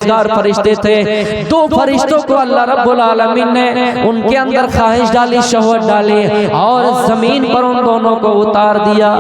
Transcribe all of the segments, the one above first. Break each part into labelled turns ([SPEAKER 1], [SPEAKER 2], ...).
[SPEAKER 1] फरिश्ते थे। दो फरिश्तों को अल्लाह रब्बुल आलमीन ने उनके अंदर ख्वाहिश डाली, शहवत डाली और जमीन पर उन दोनों को उतार दिया।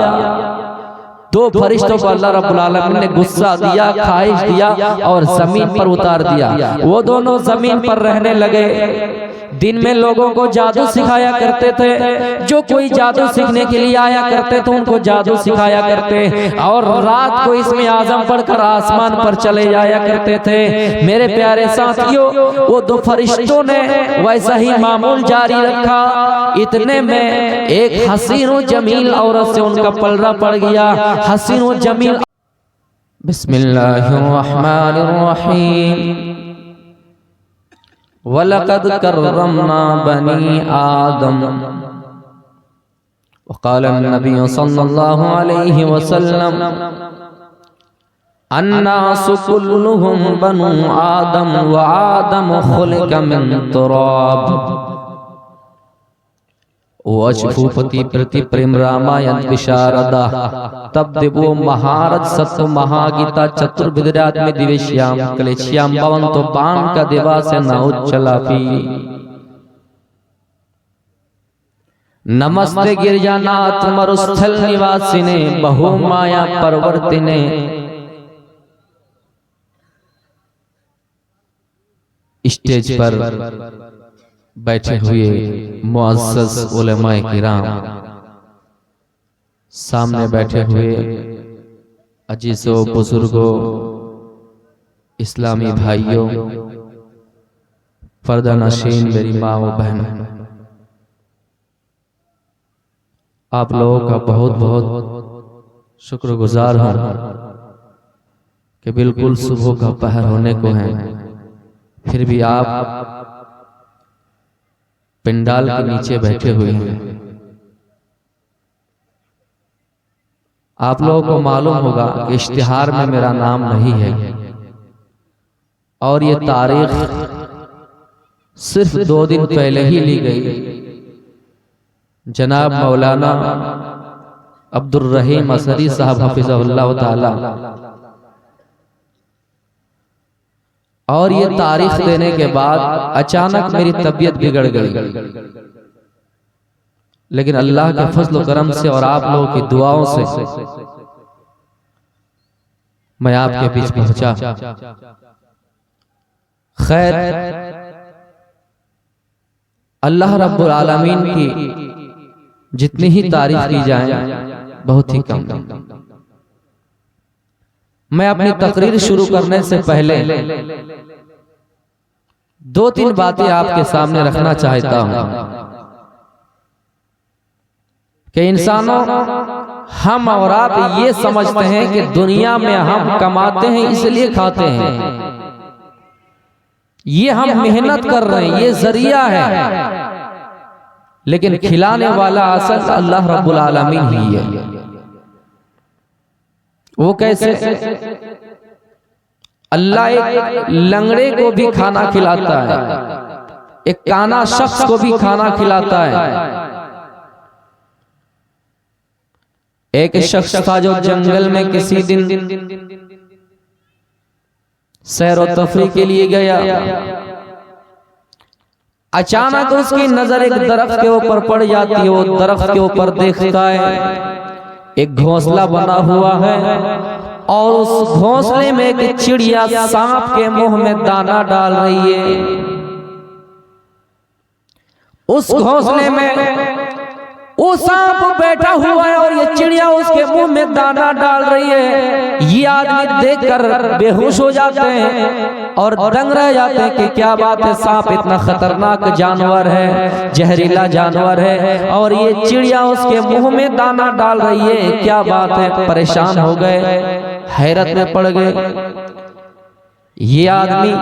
[SPEAKER 1] दो फरिश्तों को अल्लाह रब्बुल आलमीन ने गुस्सा दिया, ख्वाहिश दिया और जमीन पर उतार दिया। वो दोनों जमीन पर रहने लगे। दिन में लोगों को जादू सिखाया करते थे, जो कोई जादू सीखने के लिए आया करते थे उनको जादू सिखाया करते, और रात को इसमें आजम पढ़कर आसमान पर चले जाया करते थे। मेरे प्यारे साथियों, वो दो फरिश्तों ने वैसा ही मामूल जारी रखा। इतने में एक हसीन व जमील औरत से उनका पलड़ा पड़ गया। हसीन व जमील। बिस्मिल्लाहिर्रहमानिर्रहीम। वलक़द कर्रमना बनी आदम वक़ाल नबी सल्लल्लाहु अलैहि वसल्लम अन्नासु कुल्लुहुम बनु आदम व आदम खुलिक़ मिन तुराब। वशफूपति प्रति प्रेम रामायण विशारदा तब देवो महारथ सत्व महागीता चतुर्विद्यात्म दिवेश्याम कलेश्याम भवंतो बाण का देवा से न उच्चलापी। नमस्ते गिरिजानाथ मरुस्थल निवासिने बहु माया परवर्तिने। स्टेज पर बैठे हुए मुअज़्ज़ज़ उलमाए किराम, सामने बैठे हुए अजीज़ों बुजुर्गों, इस्लामी भाइयों, पर्दा नशीन मेरी माँ व बहन, आप लोगों का बहुत बहुत शुक्रगुजार हूँ कि बिल्कुल सुबह का पहर होने को है, फिर भी आप पंडाल के नीचे बैठे हुए हैं। आप लोगों को मालूम होगा कि इश्तिहार में मेरा नाम नहीं है और ये तारीख सिर्फ 2 दिन पहले ही ली गई। जनाब मौलाना अब्दुल रहीम असरी साहब हफिज़हुल्लाह ताला, और ये तारीख देने के बाद अचानक मेरी तबीयत बिगड़ गई, लेकिन अल्लाह के फजल करम से और आप लोगों की दुआओं से मैं आपके बीच पहुंचा। खैर, अल्लाह रब्बुल आलमीन की जितनी ही तारीफ की जाए बहुत ही कम। मैं अपनी तकरीर शुरू करने से पहले 2-3 बातें आपके सामने रखना चाहता हूं कि इंसानों, हम और आप ये समझते हैं कि दुनिया में हम कमाते हैं इसलिए खाते हैं, ये हम मेहनत कर रहे हैं, ये जरिया है, लेकिन खिलाने वाला असल अल्लाह रब्बुल आलमीन ही है। वो कैसे? अल्लाह एक लंगड़े को भी खाना खिलाता है, एक काना शख्स को भी खाना खिलाता है। एक शख्स था जो जंगल में किसी दिन सैर व तफरी के लिए गया। अचानक उसकी नजर एक दरख्त के ऊपर पड़ जाती है। वो दरख्त के ऊपर देखता है एक घोंसला बना हुआ है और उस घोंसले में एक चिड़िया सांप के मुंह में दाना डाल रही है। उस घोंसले में वो सांप बैठा हुआ है और ये चिड़िया उसके मुंह में दाना डाल रही है। ये आदमी देखकर बेहोश हो जाते हैं और दंग रह जाते हैं कि क्या बात है, सांप इतना खतरनाक जानवर है, जहरीला जानवर है और ये चिड़िया उसके मुंह में दाना डाल रही है, क्या बात है। परेशान हो गए, हैरत में पड़ गए। ये आदमी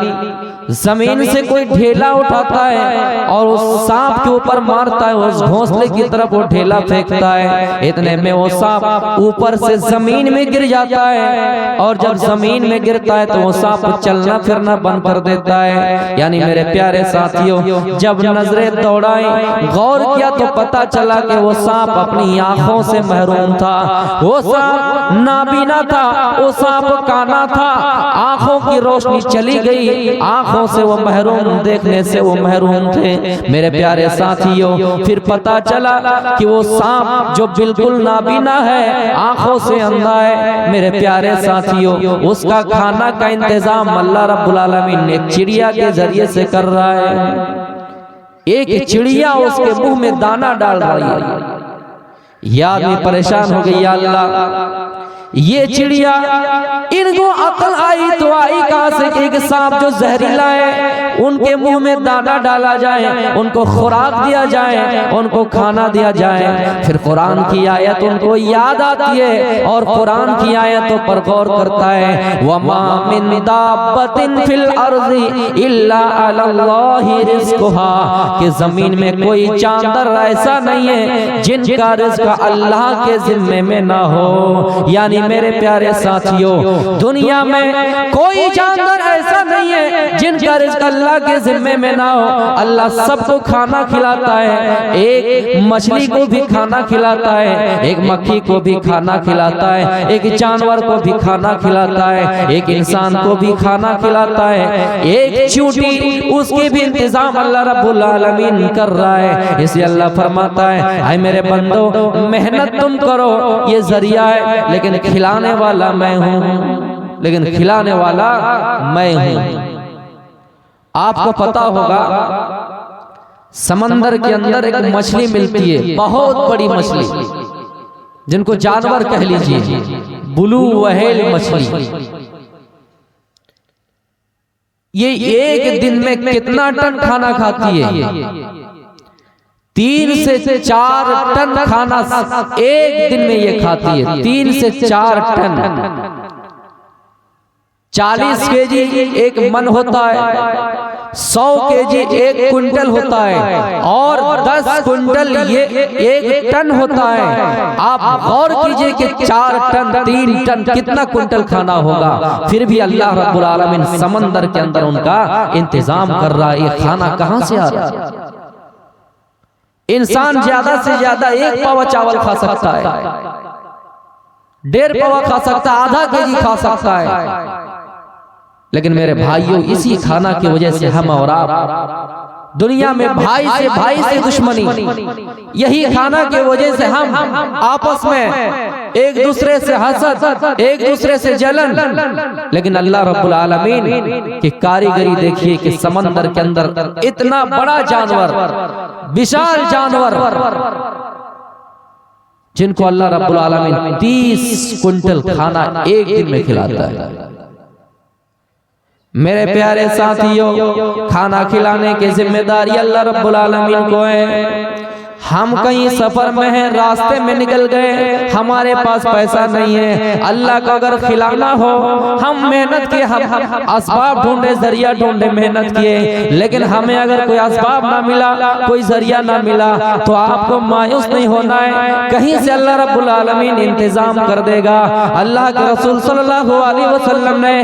[SPEAKER 1] जमीन से कोई ढेला उठाता है और उस सांप के ऊपर मारता है, उस घोंसले की तरफ वो ढेला फेंकता है, इतने में वो सांप ऊपर से जमीन में गिर जाता है और जब जमीन में गिरता है तो वो सांप चलना फिरना बंद कर देता है। यानी मेरे प्यारे साथियों, जब नजरें दौड़ाई गौर किया तो पता चला कि वो सांप अपनी आंखों से महरूम था, वो सांप नाबीना था, वो सांप काना था, आंखों की रोशनी चली गई, आंखों से वो महरूम, देखने से वो महरूम थे। मेरे प्यारे साथियों, फिर पता चला कि वो सांप जो बिल्कुल नाबीना है, आंखों से अंधा है, मेरे प्यारे साथियों, उसका खाना का इंतजाम अल्लाह रब्बुल आलमीन ने चिड़िया के जरिए से कर रहा है। एक चिड़िया उसके मुंह में दाना डाल रही है। ये आदमी परेशान हो गई, या अल्लाह, ये चिड़िया, इनको अकल आई तो आई कहां से कि एक सांप जो जहरीला है उनके मुंह में दाना डाला जाए, उनको खुराक दिया जाए, उनको खाना दिया जाए। फिर कुरान की आयत उनको याद आती है और कुरान की आयतों पर गौर करता है। वमा मिन दाब्बतिन फिल अर्ज़ि इल्ला अलल्लाहि रिज़्क़ुहा, कि जमीन में कोई जानवर ऐसा नहीं है जिनका रिज़्क़ अल्लाह के जिम्मे में ना हो। यानी मेरे प्यारे साथियों, दुनिया में कोई जानवर ऐसा नहीं है जिनका रिज़्क़ अल्लाह के जिम्मे में ना हो। अल्लाह सबको खाना खिलाता है, एक मछली को भी खाना खिलाता है, एक मक्खी को भी खाना खिलाता है, एक जानवर को भी खाना खिलाता है, एक इंसान को भी खाना खिलाता है, एक चींटी, उसके भी इंतजाम अल्लाह रब्बुल आलमीन कर रहा है। इसलिए अल्लाह फरमाता है, ऐ मेरे बंदो, मेहनत तुम करो, ये जरिया है, लेकिन खिलाने वाला मैं हूं, लेकिन खिलाने वाला मैं हूं। आपको पता होगा समंदर के अंदर एक मछली मिलती है, बहुत बड़ी मछली, जिनको जानवर कह लीजिए, ब्लू व्हेल मछली। ये एक दिन में कितना टन खाना खाती है? 3 से 4 टन खाना एक दिन में ये खाती है। 3 से 4 टन, 40 केजी एक मन होता है, 100 केजी 1 क्विंटल होता है, और 10 क्विंटल ये 1 टन होता है। आप गौर कीजिए कि 4 टन 3 टन कितना क्विंटल खाना होगा। फिर भी अल्लाह रब्बुल आलमीन समंदर के अंदर उनका इंतजाम कर रहा है। ये खाना कहां से आ रहा है? इंसान ज्यादा से ज्यादा 1 पावा चावल खा सकता है, 1.5 पावा खा सकता है, आधा केजी खा सकता है। लेकिन मेरे भाइयों, इसी खाना की वजह से हम और आप दुनिया में भाई से दुश्मनी, यही खाना की वजह से हम आपस में एक दूसरे से हसद, एक दूसरे से जलन। लेकिन अल्लाह रब्बुल आलमीन की कारीगरी देखिए कि समंदर के अंदर इतना बड़ा जानवर, विशाल जानवर, जिनको अल्लाह रब्बुल आलमीन 30 क्विंटल खाना एक दिन में खिलाता है। मेरे प्यारे साथियों, खाना खिलाने की जिम्मेदारी अल्लाह रब्बुल आलमीन को है। हम कहीं सफर में हैं, रास्ते में निकल गए, हमारे पास पैसा नहीं है, अल्लाह को अगर खिलाना हो, हम मेहनत किए, हम असबाब ढूंढे, जरिया ढूंढे, मेहनत किए, लेकिन हमें अगर कोई असबाब ना मिला, कोई जरिया ना मिला, तो आपको मायूस नहीं होना है। कहीं से अल्लाह रब्बुल आलमीन इंतजाम कर देगा। अल्लाह के रसूल सल्लल्लाहु अलैहि वसल्लम ने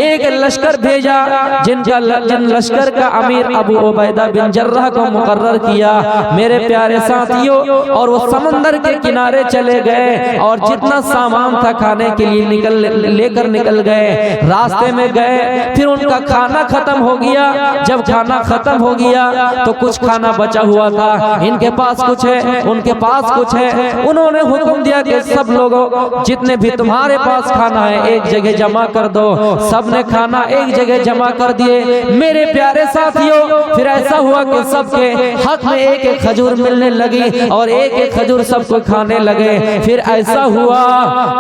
[SPEAKER 1] एक लश्कर भेजा, जिन लश्कर का अमीर अबू उबैदा बिन जर्राह को मुकर्रर किया। मेरे प्यारे साथियों, और वो समंदर के किनारे चले गए और जितना सामान था खाने के लिए लेकर निकल गए। रास्ते में गए, फिर उनका खाना खत्म हो गया। जब खाना खत्म हो गया तो कुछ खाना बचा हुआ था, इनके पास कुछ है, उनके पास कुछ है। उन्होंने हुक्म दिया कि सब लोगों, जितने भी तुम्हारे पास खाना है एक जगह जमा कर दो। सबने खाना एक जगह जमा कर दिए। मेरे प्यारे साथियों, फिर ऐसा हुआ कि सबके हाथ में एक एक खजूर मिलने लगी और एक एक खजूर सबको खाने लगे। फिर ऐसा हुआ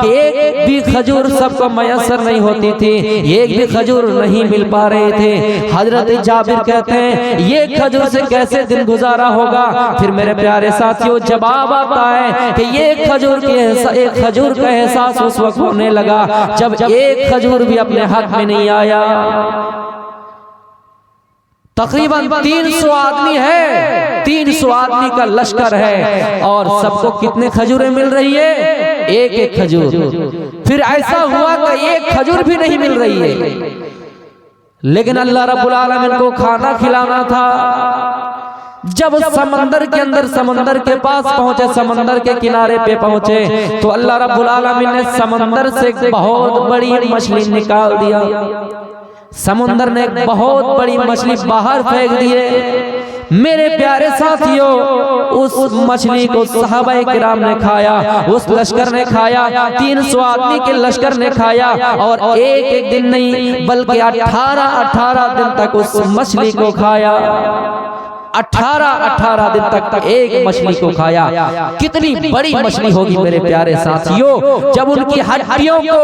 [SPEAKER 1] कि एक भी खजूर सबको मयसर नहीं होती थी, एक भी खजूर नहीं मिल पा रहे थे। हजरत जाबिर कहते हैं, ये खजूर से कैसे दिन गुजारा होगा? फिर मेरे प्यारे साथियों, जवाब आता है कि ये खजूर एक खजूर का एहसास उस वक्त होने लगा जब एक खजूर भी अपने हाथ में नहीं आया। तकरीबन 300 आदमी है, 300 आदमी का लश्कर है और सबको कितने खजूरें मिल रही है? एक एक खजूर। फिर ऐसा हुआ कि एक खजूर भी नहीं मिल रही है, लेकिन अल्लाह रब्बुल आलमीन को खाना खिलाना था। जब समंदर के अंदर, समंदर के पास पहुंचे, समंदर के किनारे पे पहुंचे, तो अल्लाह रब्बुल आलमीन ने समंदर से एक बहुत बड़ी मछली निकाल दिया। समुंदर ने एक बहुत बड़ी मछली बाहर फेंक दिए। मेरे प्यारे साथियों, उस मछली को सहाबाए किराम ने खाया, उस लश्कर ने खाया, 300 आदमी के लश्कर ने खाया और एक एक दिन नहीं बल्कि 18 दिन तक उस मछली को खाया। 18 दिन तक एक मछली को खाया। कितनी बड़ी मछली होगी मेरे प्यारे साथियों। जब उनकी हड्डियों को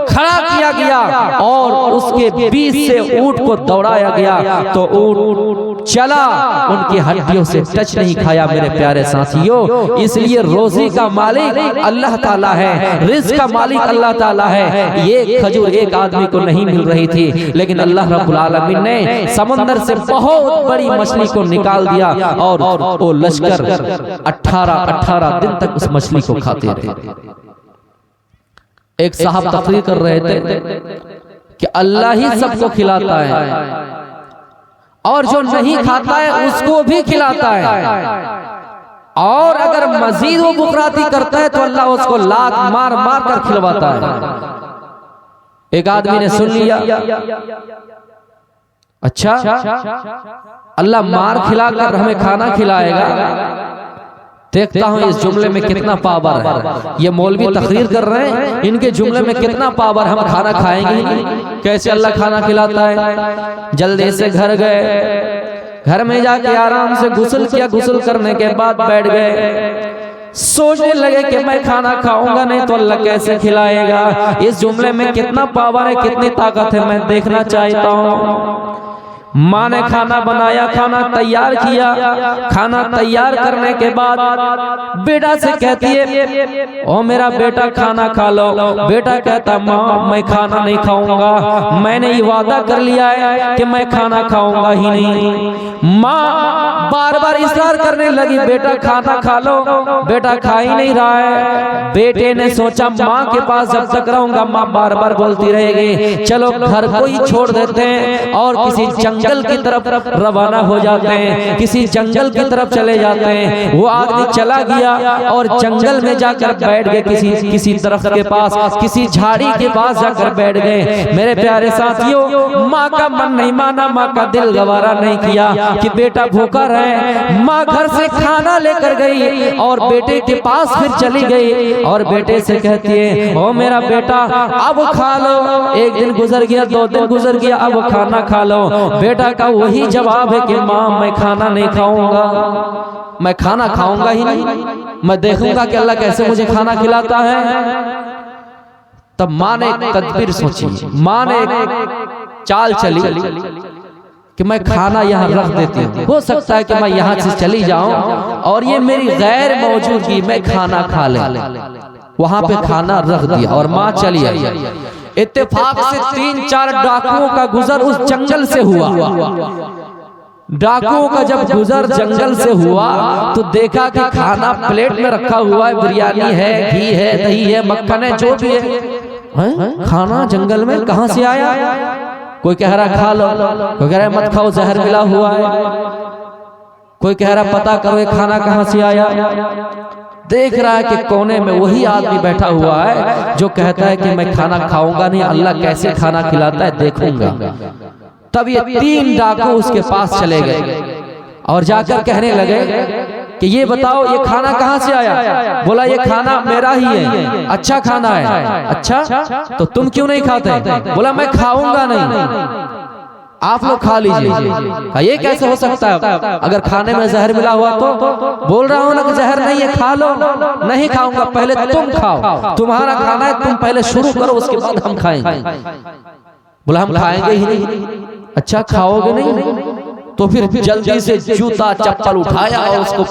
[SPEAKER 1] खड़ा किया गया और उसके बीच से ऊंट को दौड़ाया गया तो ऊंट चला, उनकी हड्डियों से टच नहीं खाया मेरे प्यारे साथियों। इसलिए रोजी का मालिक अल्लाह ताला है, रिज़्क़ का मालिक अल्लाह ताला है। ये खजूर एक आदमी को नहीं मिल रही थी, लेकिन अल्लाह रब्बुल आलमीन ने समंदर से बहुत बड़ी मछली को निकाल दिया और वो लश्कर 18 दिन तक उस मछली को खाते रहे। एक साहब तकरीर कर रहे थे कि अल्लाह ही सबको खिलाता है और जो नहीं खाता है उसको भी खिलाता है, और अगर मजीद वो बुखराती करता है तो अल्लाह उसको लात मार मार कर खिलवाता है। एक आदमी ने सुन लिया, अच्छा अल्लाह मार खिलाकर हमें खाना खिलाएगा, देखता हूं इस जुमले में कितना पावर है। ये मौलवी तकरीर कर रहे हैं, इनके जुमले में कितना पावर, हम खाना खाएंगे कैसे अल्लाह खाना खिलाता है। जल्दी से घर गए, घर में जाके आराम से गुस्ल किया, गुस्ल करने के बाद बैठ गए, सोचने लगे कि मैं खाना खाऊंगा नहीं तो अल्लाह कैसे खिलाएगा। इस जुमले में कितना पावर है, कितनी ताकत है, मैं देखना चाहता हूँ। माँ ने खाना बनाया, खाना तैयार किया, खाना तैयार करने के बाद बेटा से कहती है ओ मेरा बेटा खाना खा लो। बेटा कहता माँ मैं खाना नहीं खाऊंगा, मैंने ये वादा कर लिया है कि मैं खाना खाऊंगा ही नहीं। माँ बार बार इसरार करने लगी बेटा खाना खा लो, बेटा खा ही नहीं रहा है। बेटे ने सोचा माँ के पास जब तक रहूंगा माँ बार बार बोलती रहेगी, चलो घर को ही छोड़ देते हैं और किसी जंगल की तरफ रवाना हो जाते हैं, किसी जंगल की तरफ चले जाते हैं। वो आदमी चला गया और जंगल में जाकर बैठ गए, किसी दरख्त के पास, किसी झाड़ी के पास जाकर बैठ गए। मेरे प्यारे साथियों, माँ का मन नहीं माना, माँ का दिल गवारा नहीं किया कि बेटा भूखा रहे। माँ घर से खाना लेकर गई और बेटे के पास फिर चली गई और बेटे से कहती है ओ मेरा बेटा अब खा लो। एक दिन गुजर गया, 2 दिन गुजर गया, अब खाना खा लो। बेटा का वही जवाब है कि माँ मैं खाना नहीं खाऊंगा, मैं खाना खाऊंगा ही नहीं, मैं देखूंगा कि अल्लाह कैसे मुझे खाना खिलाता है। तब माँ ने एक तदबीर सोची, माँ ने एक चाल चली कि मैं खाना यहाँ रख देती हूँ, हो सकता है कि मैं यहाँ से चली जाऊं और ये मेरी गैर मौजूदगी में खाना खा ले। वहां पे खाना रख दिया और माँ चली आई। इत्तेफाक से 3-4 डाकुओं का गुजर उस जंगल से हुआ। डाकुओं का जब गुजर जंगल से हुआ तो देखा कि खाना प्लेट में रखा हुआ है, बिरयानी है, घी है, दही है, मक्खन है, जो भी है। खाना जंगल में कहां से आया? कोई कह रहा खा लो, कोई कह रहा मत खाओ जहर मिला हुआ है, कोई कह रहा पता करो ये खाना कहां से आया। देख रहा है कि कोने में वही आदमी बैठा हुआ है जो कहता है कि मैं खाना खाऊंगा नहीं, अल्लाह कैसे खाना खिलाता है देखूंगा। तब ये 3 डाकू उसके पास चले गए और जाकर कहने लगे कि ये बताओ ये खाना कहाँ से आया? बोला ये खाना मेरा ही है, अच्छा खाना है। अच्छा तो तुम क्यों नहीं खाते? बोला मैं खाऊंगा नहीं, आप लोग खा लीजिए। ये कैसे हो सकता है? अगर खाने में जहर मिला हुआ तो बोल रहा हूँ ना कि जहर नहीं है, खा लो। नहीं खाऊंगा, पहले तुम खाओ, तुम्हारा खाना है, तुम पहले शुरू करो, उसके बाद हम खाएंगे। बोला हम खाएंगे ही नहीं। अच्छा खाओगे नहीं तो फिर जल्दी से जूता चप्पल उठाया और उसको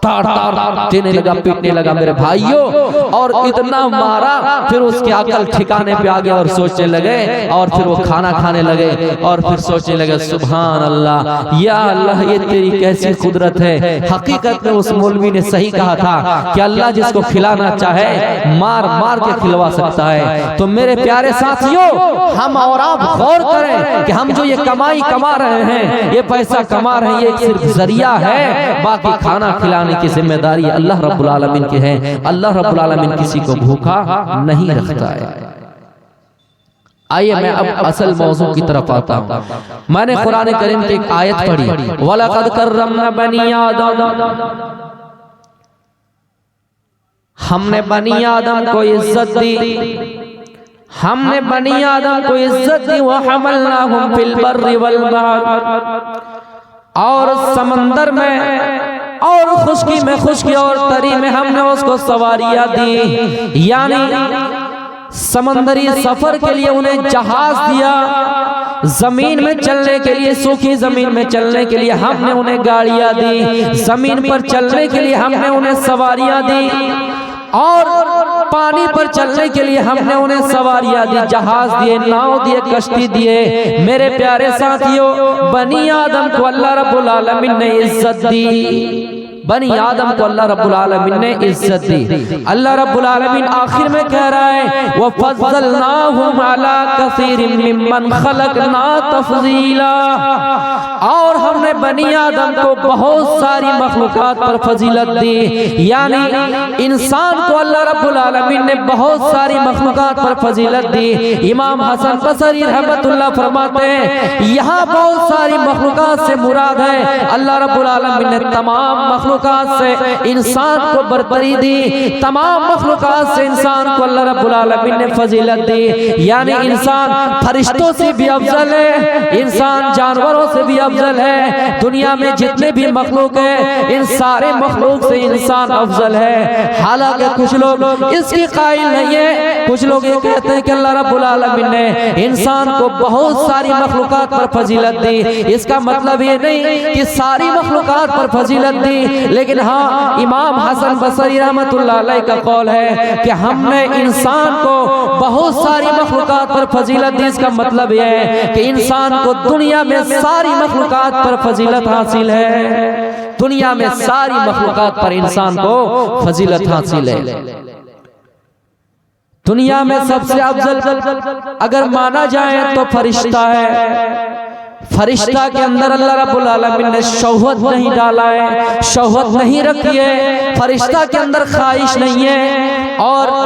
[SPEAKER 1] ताड़ ताड़ देने लगा, पीटने लगा मेरे भाइयों, और इतना मारा फिर उसके अकल ठिकाने पे आ गया और सोचने लगे, और फिर वो खाना खाने लगे और फिर सोचने लगे सुभान अल्लाह, या अल्लाह ये तेरी कैसी कुदरत है। हकीकत में उस मौलवी ने सही कहा था कि अल्लाह जिसको खिलाना चाहे मार मार के खिलवा सकता है। तो मेरे प्यारे साथियों, हम और आप गौर करें कि हम जो ये कमाई कमा रहे हैं, ये पैसा कमा रहे हैं, ये सिर्फ जरिया है, बाकी खाना खिलाने की जिम्मेदारी अल्लाह रब्बुल आलमीन की है। अल्लाह रब्बुल आलमीन किसी को भूखा नहीं रखता है। आइए मैं अब असल मौजू की तरफ आता हूँ। मैंने कुरान करीम की एक आयत पढ़ी, वलक़द कर्रमना बनी आदम, हमने बनी आदम को इज्जत दी, हमने बनी आदम को इज्जत दी। व हमलनाहुम फिल बर्रि वल बहर, और समंदर में और खुशकी में, खुशकी और तरी में हमने उसको सवारियां दी, यानी समंदरी सफर के लिए उन्हें जहाज दिया, जमीन में चलने के लिए, सूखी जमीन में चलने के लिए हमने उन्हें गाड़ियां दी, जमीन पर चलने के लिए हमने उन्हें सवारियां दी, और पानी पर चलने के लिए हमने उन्हें सवारियां दी, जहाज दिए, नाव दिए, कश्ती दिए। मेरे प्यारे साथियों, बनी आदम को अल्लाह रब्बुल आलमीन ने इज्जत दी, बनी आदम को अल्लाह रब्बुल आलमीन ने इज्जत दी। अल्लाह रब्बुल आलमीन आखिर में कह रहा है, व फज़्ज़लनाहुम अला कसीरिम मिम्मन खलकना तफ़ज़ीला, और हमने बनी आदम को बहुत सारी मखलूकात पर फजीलत दी, यानी इंसान को अल्लाह रब्बुल आलमीन ने बहुत सारी मखलूकात पर फजीलत दी। इमाम हसन बसरी रहमतुल्लाह फरमाते हैं, यहाँ बहुत सारी मखलूकात से मुराद है अल्लाह रब्बुल आलमीन ने तमाम मखलूकात से इंसान को बरतरी दी, तमाम मखलूकात से इंसान को अल्लाह रब्बुल आलमीन ने फजीलत दी, यानी इंसान फरिश्तों से भी अफजल है, इंसान जानवरों से भी अफजल है। दुनिया में जितने भी मखलूक है, इन सारे मखलूक से इंसान अफजल है। हालांकि कुछ लोग इसकी कायल नहीं है, कुछ लोग ये कहते हैं कि अल्लाह रब्बुल आलमीन ने इंसान को बहुत सारी मखलूकात पर फजीलत दी। इसका मतलब ये नहीं कि सारी मखलूकात पर फजीलत दी, लेकिन हाँ, इमाम हसन बसरी रहमतुल्लाह अलैह का कौल है कि हमने इंसान को बहुत सारी मखलूकात पर फजीलत दी। इसका मतलब यह है कि इंसान को दुनिया में सारी मखलूकात पर फजीलत हासिल है, दुनिया में सारी मखलूकात पर इंसान को फजीलत हासिल है। दुनिया में सबसे अफजल अगर माना जाए तो फरिश्ता है। फरिश्ता के अंदर अल्लाह रब्बुल आलमीन ने शौहत नहीं डाला है, शौहत नहीं रखी है, फरिश्ता के अंदर ख्वाहिश नहीं है, और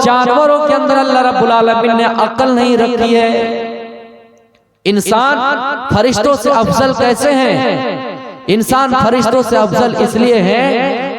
[SPEAKER 1] जानवरों के अंदर अल्लाह रब्बुल आलमीन ने अक्ल नहीं रखी है। इंसान फरिश्तों से अफजल कैसे हैं? इंसान फरिश्तों से अफजल इसलिए है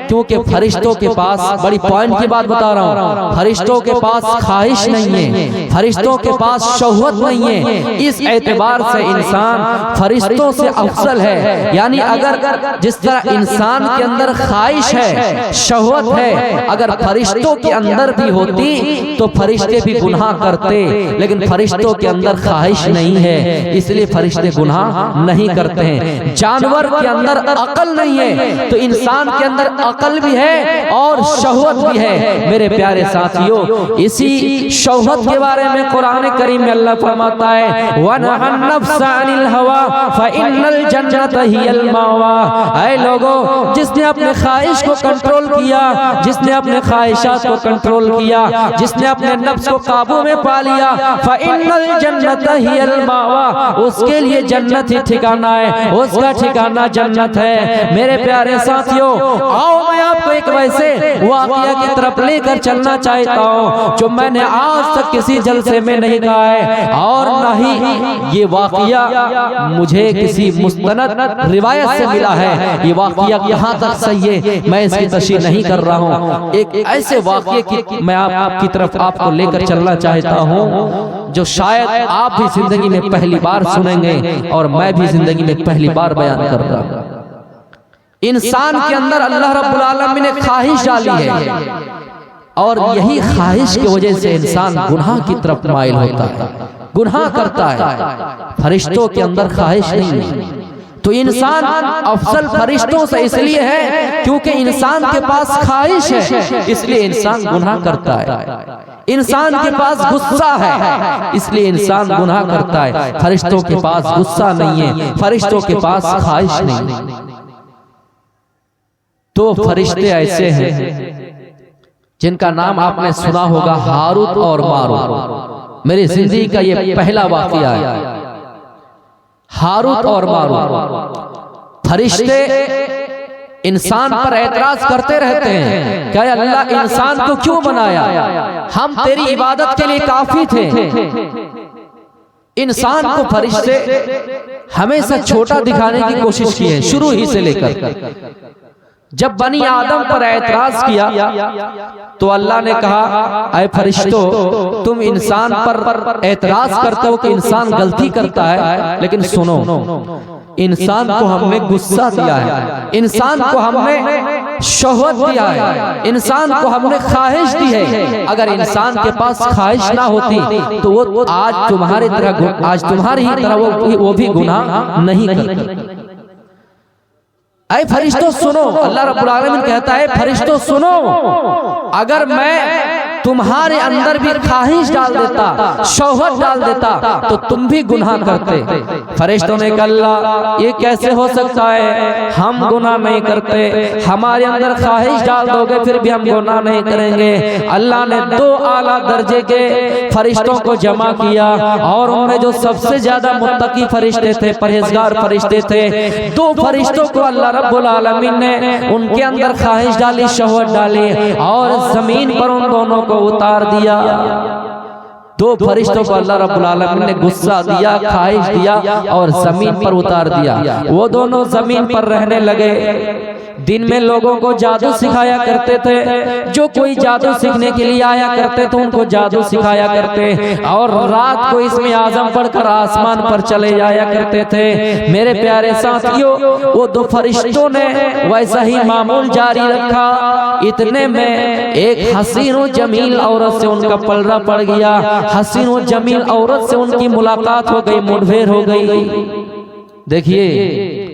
[SPEAKER 1] क्योंकि फरिश्तों के पास, बड़ी पॉइंट की बात बता रहा हूँ, फरिश्तों के पास ख्वाहिश नहीं है, फरिश्तों के पास शौहत नहीं है। इस एतबार से इंसान फरिश्तों से अफजल है। यानी अगर जिस तरह इंसान के अंदर ख्वाहिश है, शौहत है, अगर फरिश्तों के अंदर भी होती तो फरिश्ते भी गुनाह करते, लेकिन फरिश्तों के अंदर ख्वाहिश नहीं है, इसलिए फरिश्ते गुनाह नहीं करते हैं। जानवर के अंदर अकल नहीं है तो इंसान के अंदर अकल भी है और शौहत भी है। मेरे प्यारे साथियों, इसी शौहत के बारे में कुरान करीम में अल्लाह फरमाता है, वनहन नफ्स अनिल हवा फइन्नल जन्नत हियल मावा। ऐ लोगों, जिसने अपने ख्वाहिश को कंट्रोल किया, जिसने अपने ख्वाहिशात को कंट्रोल किया, जिसने अपने नफ्स को काबू में पा लिया, फइन्नल जन्नत हियल मावा, उसके लिए जन्नत ही ठिकाना है, उसका ठिकाना जन्नत है। मेरे प्यारे साथियों, आओ मैं आपको एक वैसे वाक़या की तरफ लेकर चलना चाहता हूँ जो मैंने आज तक किसी जलसे में नहीं कहा है, और न ही ये वाक़या मुझे किसी मुस्तनद रिवायत से मिला है। ये वाक़या यहाँ तक सही है, मैं इसकी तशरीह नहीं कर रहा हूँ। एक ऐसे वाक़ये की मैं आपकी तरफ आपको लेकर चलना चाहता हूँ जो शायद आप भी जिंदगी में पहली बार सुनेंगे और मैं भी जिंदगी में पहली बार बयान कर रहा हूँ। इंसान के अंदर अल्लाह रब्बुल आलमीन ने ख्वाहिश डाली है, और यही ख्वाहिश की वजह से इंसान गुनाह की तरफ माइल होता है, गुनाह करता है, फरिश्तों के अंदर ख्वाहिश नहीं है। तो इंसान अफजल फरिश्तों से इसलिए है क्योंकि इंसान के पास ख्वाहिश है, इसलिए इंसान गुनाह करता है। इंसान के पास गुस्सा है, इसलिए इंसान गुनाह करता है। फरिश्तों के पास गुस्सा नहीं है, फरिश्तों के पास ख्वाहिश नहीं। तो फरिश्ते ऐसे हैं जिनका नाम आपने सुना होगा, हारूत और मारूत। मेरी जिंदगी का ये पहला वाकया है, हारूत और मारूत। फरिश्ते इंसान पर एतराज करते रहते हैं, क्या अल्लाह इंसान को क्यों बनाया, हम तेरी इबादत के लिए काफी थे। इंसान को फरिश्ते हमेशा छोटा दिखाने की कोशिश की है, शुरू ही से लेकर। जब बनी आदम पर एतराज किया तो अल्लाह ने कहा, ऐ फरिश्तों, तुम इंसान पर एतराज करते हो कि इंसान गलती करता है, लेकिन सुनो, इंसान को हमने गुस्सा दिया है, इंसान को हमने शोहरत दिया है, इंसान को हमने ख्वाहिश दी है। अगर इंसान के पास ख्वाहिश ना होती तो वो आज तुम्हारी ही तरह वो भी गुनाह नहीं करता। ऐ फरिश्तों सुनो, अल्लाह रब्बुल आलमीन कहता है, फरिश्तों सुनो, अगर मैं तुम्हारे अंदर भी ख्वाहिश डाल देता, शौहत डाल देता, तो तुम भी गुनाह करते। फरिश्तों ने कहा, अल्लाह ये कैसे हो सकता है, हम गुनाह नहीं करते, हमारे अंदर ख्वाहिश डाल दोगे फिर भी हम गुनाह नहीं करेंगे। अल्लाह ने 2 आला दर्जे के फरिश्तों को जमा किया और उनमें जो सबसे ज्यादा मुत्तकी फरिश्ते थे, परहेजगार फरिश्ते थे, 2 फरिश्तों को अल्लाह रब्बुल आलमीन ने उनके अंदर ख्वाहिश डाली, शहवत डाली और जमीन पर उन दोनों को उतार दिया। 2 फरिश्तों को अल्लाह रब्बुल आलमीन ने गुस्सा दिया, ख्वाहिश दिया और जमीन पर उतार दिया। वो दोनों जमीन पर रहने लगे। दिन में लोगों को जादू सिखाया करते थे, जो कोई जादू सीखने के लिए आया करते थे उनको जादू सिखाया करते, और रात को इसमें आजम पढ़कर आसमान पर चले जाया करते थे। मेरे प्यारे साथियों, वो 2 फरिश्तों ने वैसा ही मामूल जारी रखा। इतने में एक हसीन और जमील औरत से उनका पलड़ा पड़ गया, हसीन और जमील औरत से उनकी मुलाकात हो गई, मुठभेड़ हो गई। देखिए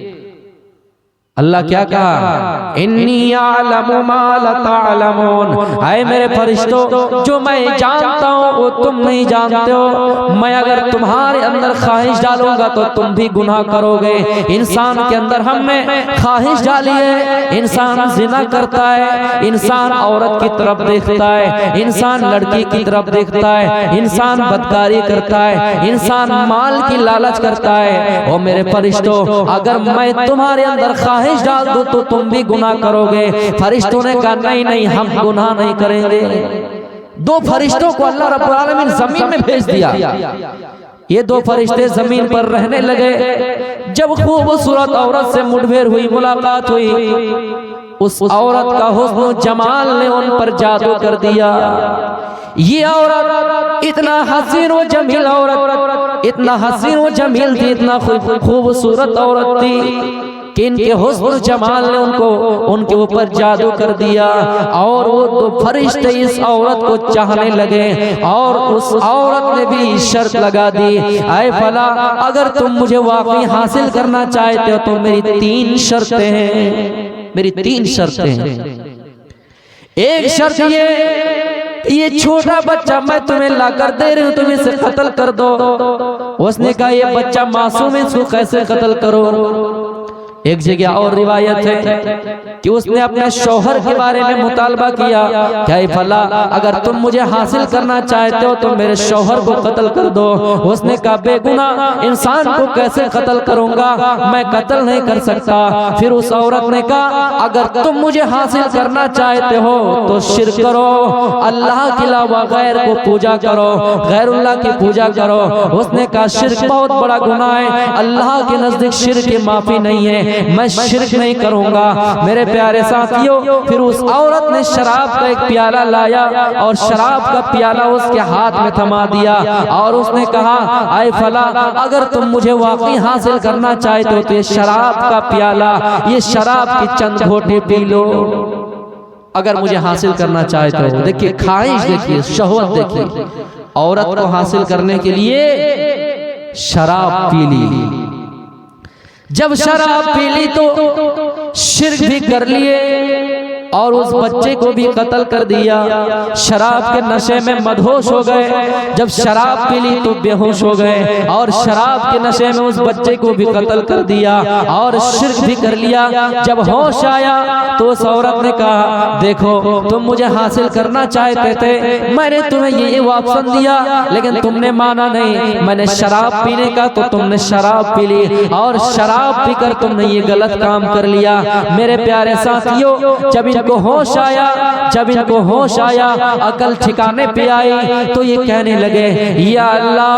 [SPEAKER 1] अल्लाह क्या कहा, इन्नी आलमु मा ला तालमून, ऐ मेरे फरिश्तों, जो मैं जानता हूँ वो तुम नहीं जानते हो। मैं अगर तुम्हारे अंदर ख्वाहिश डालूंगा तो तुम भी गुनाह करोगे। इंसान के अंदर हमने ख्वाहिश डाली है, इंसान जिना करता है, इंसान औरत की तरफ देखता है, इंसान लड़की की तरफ देखता है, इंसान बदकारी करता है, इंसान माल की लालच करता है। ओ मेरे फरिश्तों, अगर मैं तुम्हारे अंदर ख्वाहिश डाल दो तो तुम भी गुनाह करोगे। फरिश्तों ने कहा, नहीं नहीं, हम गुनाह नहीं करेंगे। 2 फरिश्तों को अल्लाह रब्बुल आलमीन जमीन में भेज दिया। ये 2 फरिश्ते जमीन पर रहने लगे। जब खूबसूरत औरत से मुठभेड़ हुई, मुलाकात हुई, उस औरत का हुस्न जमाल ने उन पर जादू कर दिया। ये औरत इतना हसीन व जमील औरत, इतना हसीन व जमील थी, इतना खूबसूरत औरत थी कि इनके हुस्न जमाल ने उनके ऊपर जादू कर दिया। और वो 2 फरिश्ते इस औरत को चाहने लगे और उस औरत ने भी शर्त लगा दी, ऐ फला, अगर तुम मुझे वाकई हासिल करना चाहते हो तो मेरी 3 शर्तें हैं, मेरी 3 शर्तें हैं। एक शर्त ये छोटा बच्चा मैं तुम्हें लाकर दे रही हूँ, तुम इसे कत्ल कर दो। उसने कहा, ये बच्चा मासूम है, इसको कैसे कत्ल करो। एक जगह और रिवायत है कि उसने अपने शौहर के बारे में मुतालबा किया, क्या फला, अगर तुम मुझे हासिल करना चाहते हो तो मेरे शौहर को कत्ल कर दो। उसने कहा, बेगुनाह इंसान को कैसे कत्ल करूंगा, मैं कत्ल नहीं कर सकता। फिर उस औरत ने कहा, अगर तुम मुझे हासिल करना चाहते हो तो शिर्क करो, अल्लाह के अलावा गैर को पूजा करो, गैरुल्लाह की पूजा करो। उसने कहा, शिर्क बहुत बड़ा गुनाह है, अल्लाह के नजदीक शिर्क की माफी नहीं है, मैं शिर्क नहीं करूंगा। मेरे प्यारे साथियों, फिर उस औरत ने शराब का एक प्याला लाया और शराब का प्याला उसके हाथ में थमा दिया और उसने कहा, आए फला, अगर तुम मुझे वाकई हासिल करना चाहते हो तो ये शराब का प्याला, ये शराब की चंद घोंटे पी लो। अगर मुझे हासिल करना चाहते हो। देखिए ख्वाहिश, देखिए शहवत, देखिए औरत को हासिल करने के लिए शराब पी ली। जब शराब पी ली तो शिर्क भी कर लिए और उस बच्चे को भी कत्ल कर दिया। शराब के नशे में मदहोश हो गए। जब शराब पी ली तो बेहोश हो गए और शराब के नशे में उस बच्चे को भी कत्ल कर दिया और शिर्क भी कर लिया। जब होश आया तो उस औरत ने कहा, देखो तुम मुझे हासिल करना चाहते थे, मैंने तुम्हें ये ऑप्शन दिया लेकिन तुमने माना नहीं। मैंने शराब पीने का तो तुमने शराब पी ली और शराब पीकर तुमने ये गलत काम कर लिया। मेरे प्यारे साथियों, जब इनको होश आया, जब इनको होश आया, अकल ठिकाने पे आई तो ये कहने लगे, या अल्लाह,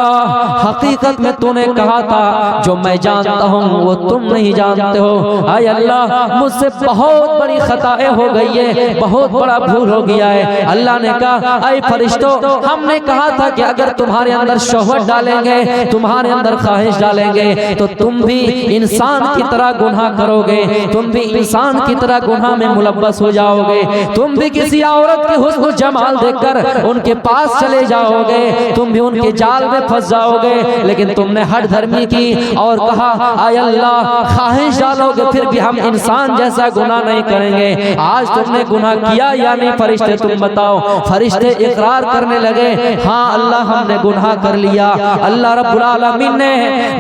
[SPEAKER 1] हकीकत में तूने कहा था जो मैं जानता हूँ वो तुम नहीं जानते हो। आय अल्लाह, मुझसे बहुत बड़ी खताएं हो गई है, बहुत बड़ा भूल हो गया है। अल्लाह ने कहा, अय फरिश्तों, हमने कहा था कि अगर तुम्हारे अंदर शहवत डालेंगे, तुम्हारे अंदर ख्वाहिश डालेंगे तो तुम भी इंसान की तरह गुनाह करोगे, तुम भी इंसान की तरह गुनाह में मुलव्वस हो जाओगे, तुम भी किसी औरत के हुस्न जमाल देखकर उनके पास चले जाओगे, तुम भी उनके जाल में फंस जाओगे। लेकिन तुमने हट धर्मी की और कहा, आय अल्लाह, ख्वाहिश डालोगे फिर भी हम इंसान जैसा गुनाह नहीं करेंगे। आज तुमने गुनाह किया या नहीं फरिश्ते, तुम बताओ। फरिश्ते इकरार करने लगे, हाँ अल्लाह, हमने गुनाह कर लिया। अल्लाह रब्बुल आलमीन ने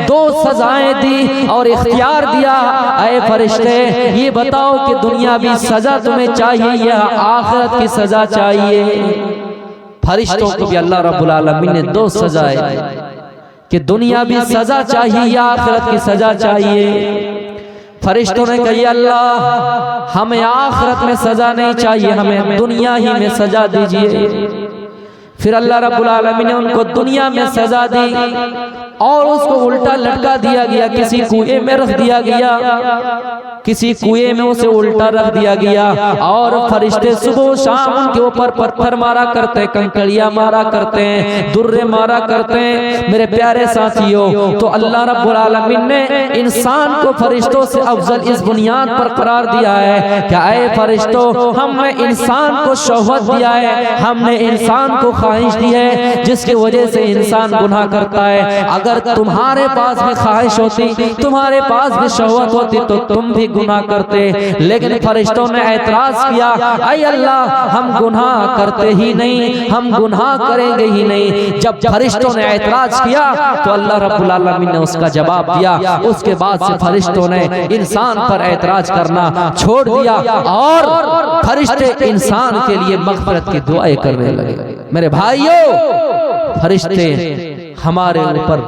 [SPEAKER 1] 2 सजाएं दी और इख्तियार दिया, ऐ फरिश्ते ये बताओ कि दुनिया भी सजा तुम्हें चाहिए या आखिरत की सजा चाहिए। फरिश्तों को भी अल्लाह रब्बुल आलमीन ने 2 सजाएं दी कि दुनिया भी सजा चाहिए या आखिरत की सजा चाहिए। फरिश्तों ने कहा, अल्लाह, हमें आखिरत में सजा नहीं चाहिए, हमें दुनिया ही में सजा दीजिए। फिर अल्लाह रब्बुल आलमीन ने उनको दुनिया में सजा दी और उसको उल्टा लटका दिया गया, किसी कुएं में रख दिया गया, किसी कुएं में उसे उल्टा रख दिया गया। और फरिश्ते सुबह शाम उनके ऊपर पत्थर मारा करते, कंकड़ियां मारा करते हैं, दुर्रे मारा करते हैं। मेरे प्यारे साथियों, तो अल्लाह रब्बुल आलमीन ने इंसान को फरिश्तों से अफजल इस बुनियाद पर करार दिया है कि ऐ फरिश्तों, हमने इंसान को शौहत दिया है, हमने इंसान को ख्वाहिश दी है जिसकी वजह से इंसान गुनाह करता है। अगर तुम्हारे पास भी ख्वाहिश होती, तुम्हारे पास भी शौहत होती तो तुम भी गुनाह करते। लेकिन फरिश्तों ने ऐतराज किया, ऐ अल्लाह, हम गुनाह करते ही नहीं, हम गुनाह करेंगे ही नहीं। जब फरिश्तों ने ऐतराज किया तो अल्लाह रब्बुल आलमीन ने उसका जवाब दिया। उसके बाद से फरिश्तों ने इंसान पर ऐतराज करना छोड़ दिया और फरिश्ते इंसान के लिए मग़फ़िरत की दुआएं करने लगे। मेरे भाइयों, फरिश्ते हमारे ऊपर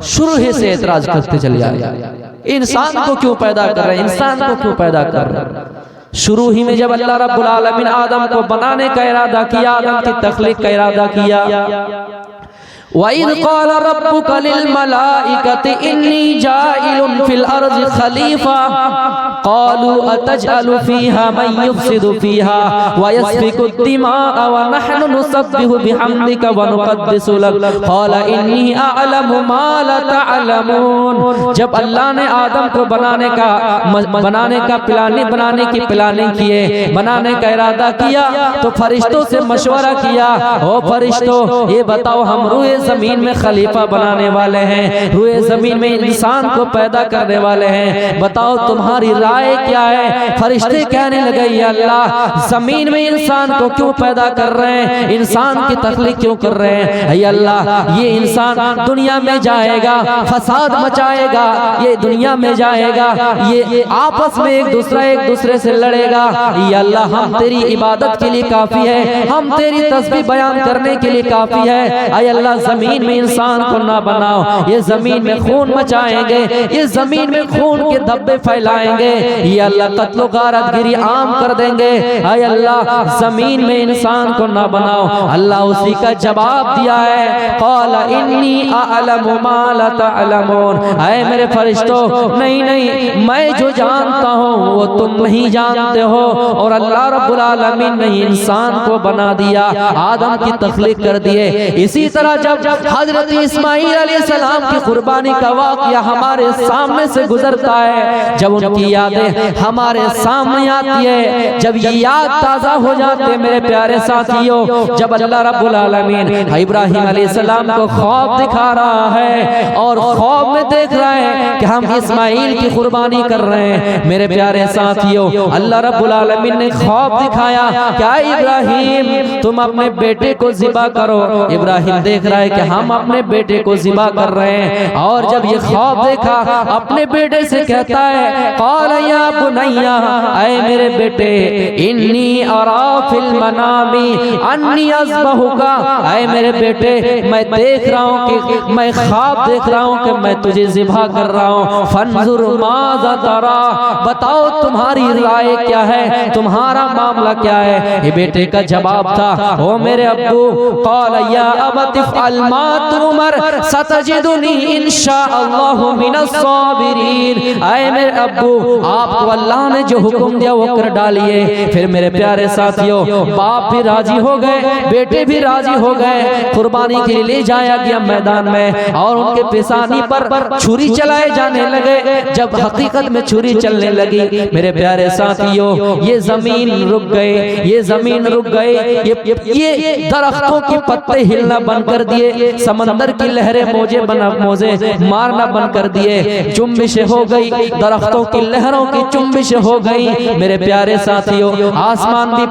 [SPEAKER 1] शुरू ही से ऐतराज करते चले आए, इंसान को क्यों पैदा कर रहे हैं, इंसान को क्यों पैदा कर रहे हैं। शुरू ही में जब अल्लाह रब्बुल आलमीन आदम को बनाने का इरादा किया, आदम की तख्लीक का इरादा किया, वइज़ क़ाल रब्बुका लिल मलाइकति इन्नी जाइलुन फिल अर्ज़ि खलीफ़ा क़ालू अतजअलु फ़ीहा मन युफ़सिदु फ़ीहा व यस्फ़िकु दिमाअ व नहनु नुसब्बिहु बिहम्दिका व नुक़द्दिसु लक क़ाल इन्नी अअलमु मा ला तअलमून। जब अल्लाह ने आदम को बनाने की प्लानिंग किए, बनाने का इरादा किया तो फरिश्तों से मशवरा किया, ओ फरिश्तों, ये बताओ, हम रूए जमीन में खलीफा बनाने वाले हैं, रूए जमीन में इंसान को पैदा करने वाले हैं, बताओ तुम्हारी राय क्या है। फरिश्ते कहने लगे, या अल्लाह, जमीन में इंसान को क्यों पैदा कर रहे हैं, इंसान की तख्लीक क्यों कर रहे हैं। या अल्लाह, ये इंसान दुनिया में जाएगा, फसाद मचाएगा, ये दुनिया में जाएगा, ये आपस में एक दूसरे से लड़ेगा। या अल्लाह, हम तेरी इबादत के लिए काफी है, हम तेरी तस्बीह बयान करने के लिए काफी है। अय अल्लाह, जमीन में इंसान को ना बनाओ, ये जमीन में खून मचाएंगे, ये जमीन में खून के धब्बे फैलाएंगे, ये अल्लाह कत्लो गारतगिरी आम कर देंगे। अय अल्लाह, जमीन में इंसान को ना बनाओ। अल्लाह उसी का जवाब दिया है, क़ाल इन्नी अअलमु मा ला तअलमून। ऐ मेरे फरिश्तों, नहीं नहीं, मैं जो जानता हूँ वो तुम नहीं जानते हो। और अल्लाह रब्बुल आलमीन ने इंसान को बना दिया, आदम की तख्लीक कर दिए। इसी तरह जब जब हजरत इस्माइल अलैहिस्सलाम की कुर्बानी का वाक़या हमारे सामने से गुजरता है, जब उनकी यादें हमारे सामने आती है, जब ये याद ताज़ा हो जाते मेरे प्यारे साथियों, जब अल्लाह रब्बुल आलमीन इब्राहिम अलैहिस्सलाम को ख्वाब दिखा रहा है और ख्वाब में देख रहा है कि हम इस्माइल की कुर्बानी कर रहे हैं, मेरे प्यारे साथियों अल्लाह रब्बुल आलमीन ने ख्वाब दिखाया, क्या इब्राहिम तुम अपने बेटे को ज़िबा करो। इब्राहिम देख रहा है कि हम अपने बेटे को ज़िबा कर रहे हैं, और जब ये ख्वाब देखा अपने बेटे से कहता है, क़ाल या बुनैया, ऐ मेरे बेटे, इन्नी अरा फिल मनामी अन्नी अज़बहुका, ऐ मेरे बेटे मैं देख रहा हूँ कि मैं ख्वाब देख रहा हूँ कि मैं तुझे ज़िबा कर रहा हूँ, फंजुर माज़ा तरा, बताओ तुम्हारी राय क्या है, तुम्हारा मामला क्या है। ये बेटे का जवाब था, ओ मेरे अब्बू, क़ाल या अबति फ़अल मा तुमर सतजिदुनी इंशाअल्लाहु मिनस साबिरीन। आए मेरे अब्बू, आपको अल्लाह ने जो हुक्म दिया वो कर डालिए। फिर मेरे प्यारे साथियों बाप भी राजी हो गए, बेटे भी राजी हो गए, कुर्बानी के लिए ले जाया गया मैदान में, और उनके पेशानी पर छुरी चलाए जाने लगे। जब हकीकत में छुरी चलने लगी मेरे प्यारे साथियों, ये जमीन रुक गए, ये जमीन रुक गए, ये दरख्तों के पत्ते हिलना बंद कर दिए, समंदर की लहरें मौजे मारना बंद कर दिए, चुम्बिश हो गई, दरख्तों की लहरों की चुम्बिश हो गई। मेरे प्यारे साथियों आसमान भी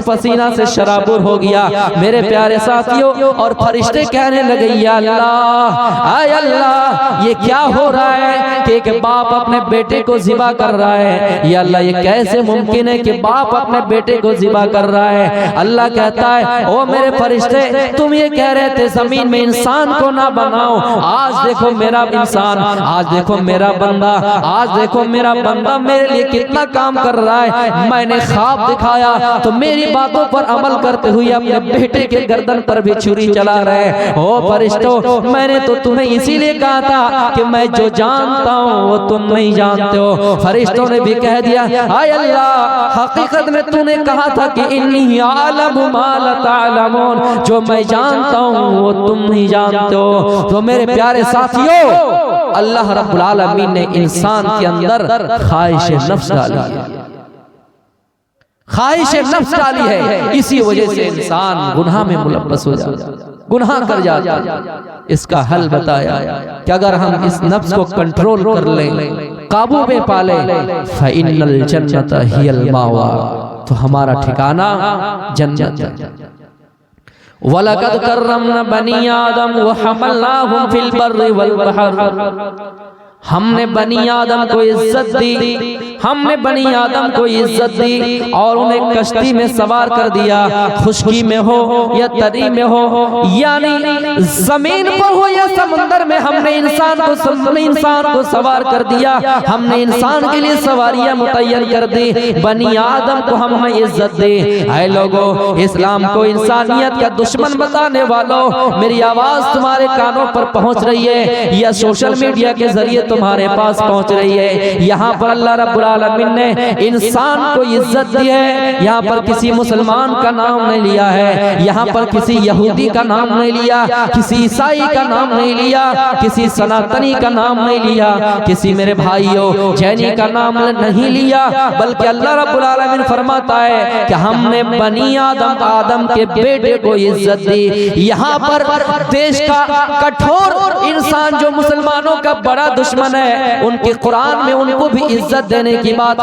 [SPEAKER 1] पसीना से शराबुर हो गया मेरे प्यारे साथियों, और फरिश्ते कहने लगे, या अल्लाह, आय अल्लाह, ये क्या हो रहा है कि एक बाप अपने बेटे को ज़िबा कर रहा है। या अल्लाह, ये कैसे मुमकिन है कि बाप अपने बेटे को ज़िबा कर रहा है। अल्लाह कहता है, ओ मेरे फरिश्ते, तुम ये कह रहे थे जमीन में इंसान को ना बनाओ, आज देखो मेरा इंसान, आज देखो मेरा बंदा, आज देखो मेरा बंदा मेरे लिए कितना काम कर रहा है। मैंने ख्वाब दिखाया तो मेरी बातों पर अमल करते हुए अपने बेटे के गर्दन पर भी छुरी चला रहे। ओ फरिश्तों, मैंने तो तुम्हें इसीलिए कहा था कि मैं जो जानता हूँ वो तुम नहीं जानते हो। फरिश्तों ने भी कह दिया, आय अल्लाह, हकीकत में तूने कहा था कि इन्नी आलमु मा ला तालमून, जो मैं जानता हूँ वो तुम नहीं जानते हो। तो मेरे प्यारे साथियों अल्लाह रब्बुल आलमीन ने इंसान के अंदर ख्वाहिश नफ्स डाली है, ख्वाहिश नफ्स डाली है, इसी वजह से इंसान गुनाह में मुलव्वस हो जाता है, गुनाह कर जाता है। इसका हल बताया कि अगर हम इस नफ्स को कंट्रोल कर लें, काबू में पा लें, फ़इन्नल जन्नत हियल मावा, तो हमारा ठिकाना जन्नत है। वलक़द कर्रमना बनी आदम व हमलनाहुम फिल बर्रि वल बहर, हमने बनी आदम को इज्जत दी, हमने बनी आदम को इज्जत दी और उन्हें कश्ती में सवार कर दिया, खुशकी में हो या तरी में हो, यानी जमीन पर हो या समंदर में, हमने इंसान को सवार कर दिया। हमने इंसान के लिए सवारियां मुतय्यर कर दी, बनी आदम को हमने इज्जत दी। ऐ लोगों, इस्लाम को इंसानियत का दुश्मन बताने वालों, मेरी आवाज तुम्हारे कानों पर पहुंच रही है या सोशल मीडिया के जरिए तुम्हारे पास पहुंच रही है। यहाँ पर अल्लाह रब्बुल आलमीन ने इंसान को इज्जत दी है। यहाँ पर किसी मुसलमान का नाम नहीं लिया है, यहाँ पर किसी यहूदी का नाम नहीं लिया, किसी ईसाई का नाम नहीं लिया, किसी सनातनी का नाम नहीं लिया, किसी मेरे भाइयों जैनी का नाम नहीं लिया, बल्कि अल्लाह रब्बुल आलमीन फरमाता है कि हमने बनी आदम के बेटे को इज्जत दी। यहाँ पर देश का कठोर इंसान जो मुसलमानों का बड़ा दुश्मन है, उनके कुरान में उनको भी इज्जत देने की बात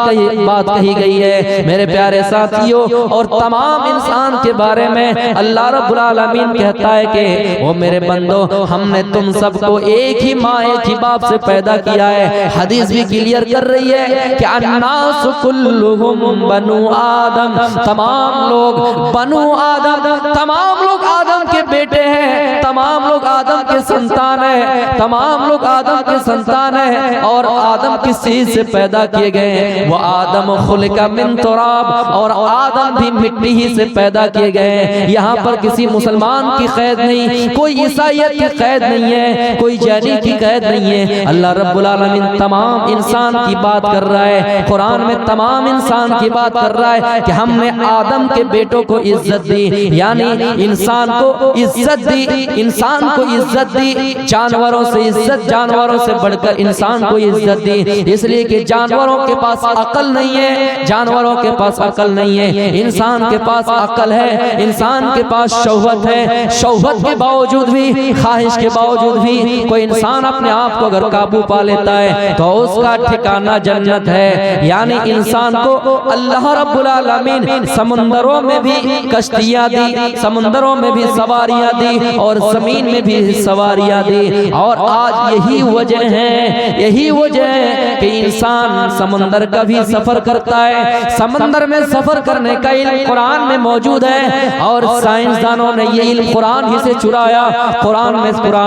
[SPEAKER 1] कही गई है मेरे प्यारे साथियों। और तमाम इंसान के बारे में अल्लाह रब्बुल आलमीन कहता है कि ओ मेरे बंदो, हमने तुम सबको एक ही माँ एक ही बाप से पैदा किया है। हदीस भी क्लियर कर रही है कि अन्नासु कुल्लुहुम बनु आदम, तमाम लोग बनु आदम, तमाम लोग आदम के बेटे हैं, तमाम लोग आदम के संतान है, तमाम लोग आदम के संतान पता नहीं और आदम किस चीज से पैदा किए गए, वो आदम खुलिका मिन तुराब, और आदम भी मिट्टी ही से पैदा किए गए। यहाँ पर किसी मुसलमान की कैद नहीं, कोई ईसाईयत की कैद नहीं है, कोई जैनी की कैद नहीं है। अल्लाह रब्बुल आलमीन तमाम इंसान की बात कर रहा है, कुरान में तमाम इंसान की बात कर रहा है कि हमने आदम के बेटों को इज्जत दी, यानी इंसान को इज्जत दी, इंसान को इज्जत दी, जानवरों से इज्जत, जानवरों से बढ़कर इंसान को इज्जत दी, इसलिए कि जानवरों के पास अकल नहीं है, जानवरों के पास अकल नहीं है, इंसान के पास अकल है, इंसान के पास शौहत है। शौहत के बावजूद भी, ख्वाहिश के बावजूद भी कोई इंसान अपने आप को अगर काबू पा लेता है तो उसका ठिकाना जन्नत है। यानी इंसान को अल्लाह रब्बुल आलमीन समुंदरों में भी कश्तियां दी, समुंदरों में भी सवारियां दी और जमीन में भी सवारियां दी। और आज यही वजह है, यही वजह है कि इंसान समंदर का भी सफर करता है। समंदर में सफर करने का इल्म कुरान में मौजूद है और साइंसदानों ने ये इल्म कुरान ही से चुराया। कुरान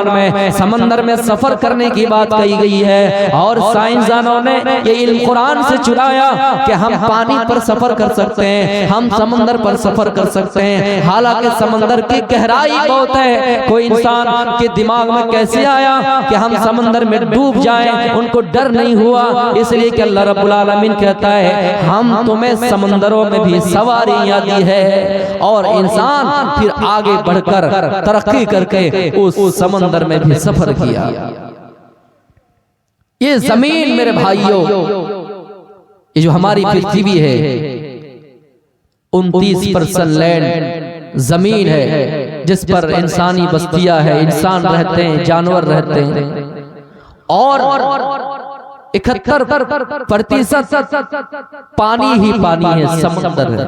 [SPEAKER 1] में समंदर में सफर करने की बात कही गई है और साइंसदानों ने ये इल्म कुरान से चुराया कि हम पानी पर सफर कर सकते हैं, हम समंदर पर सफर कर सकते हैं। हालांकि समंदर की गहराई बहुत है। कोई इंसान के दिमाग में कैसे आया कि हम समंदर में डूब जाएं, उनको डर नहीं हुआ, इसलिए कि अल्लाह रब्बुल आलमीन कहता है हम तुम्हें समंदरों में भी सवारियां दी है। और इंसान फिर आगे बढ़कर तरक्की करके उस समंदर में भी सफर किया। ये जमीन मेरे भाइयों, ये जो हमारी पृथ्वी है 29% लैंड जमीन है जिस पर इंसानी बस्तियां है, इंसान रहते हैं, जानवर रहते हैं, और 71% पानी ही पानी है, समुद्र है।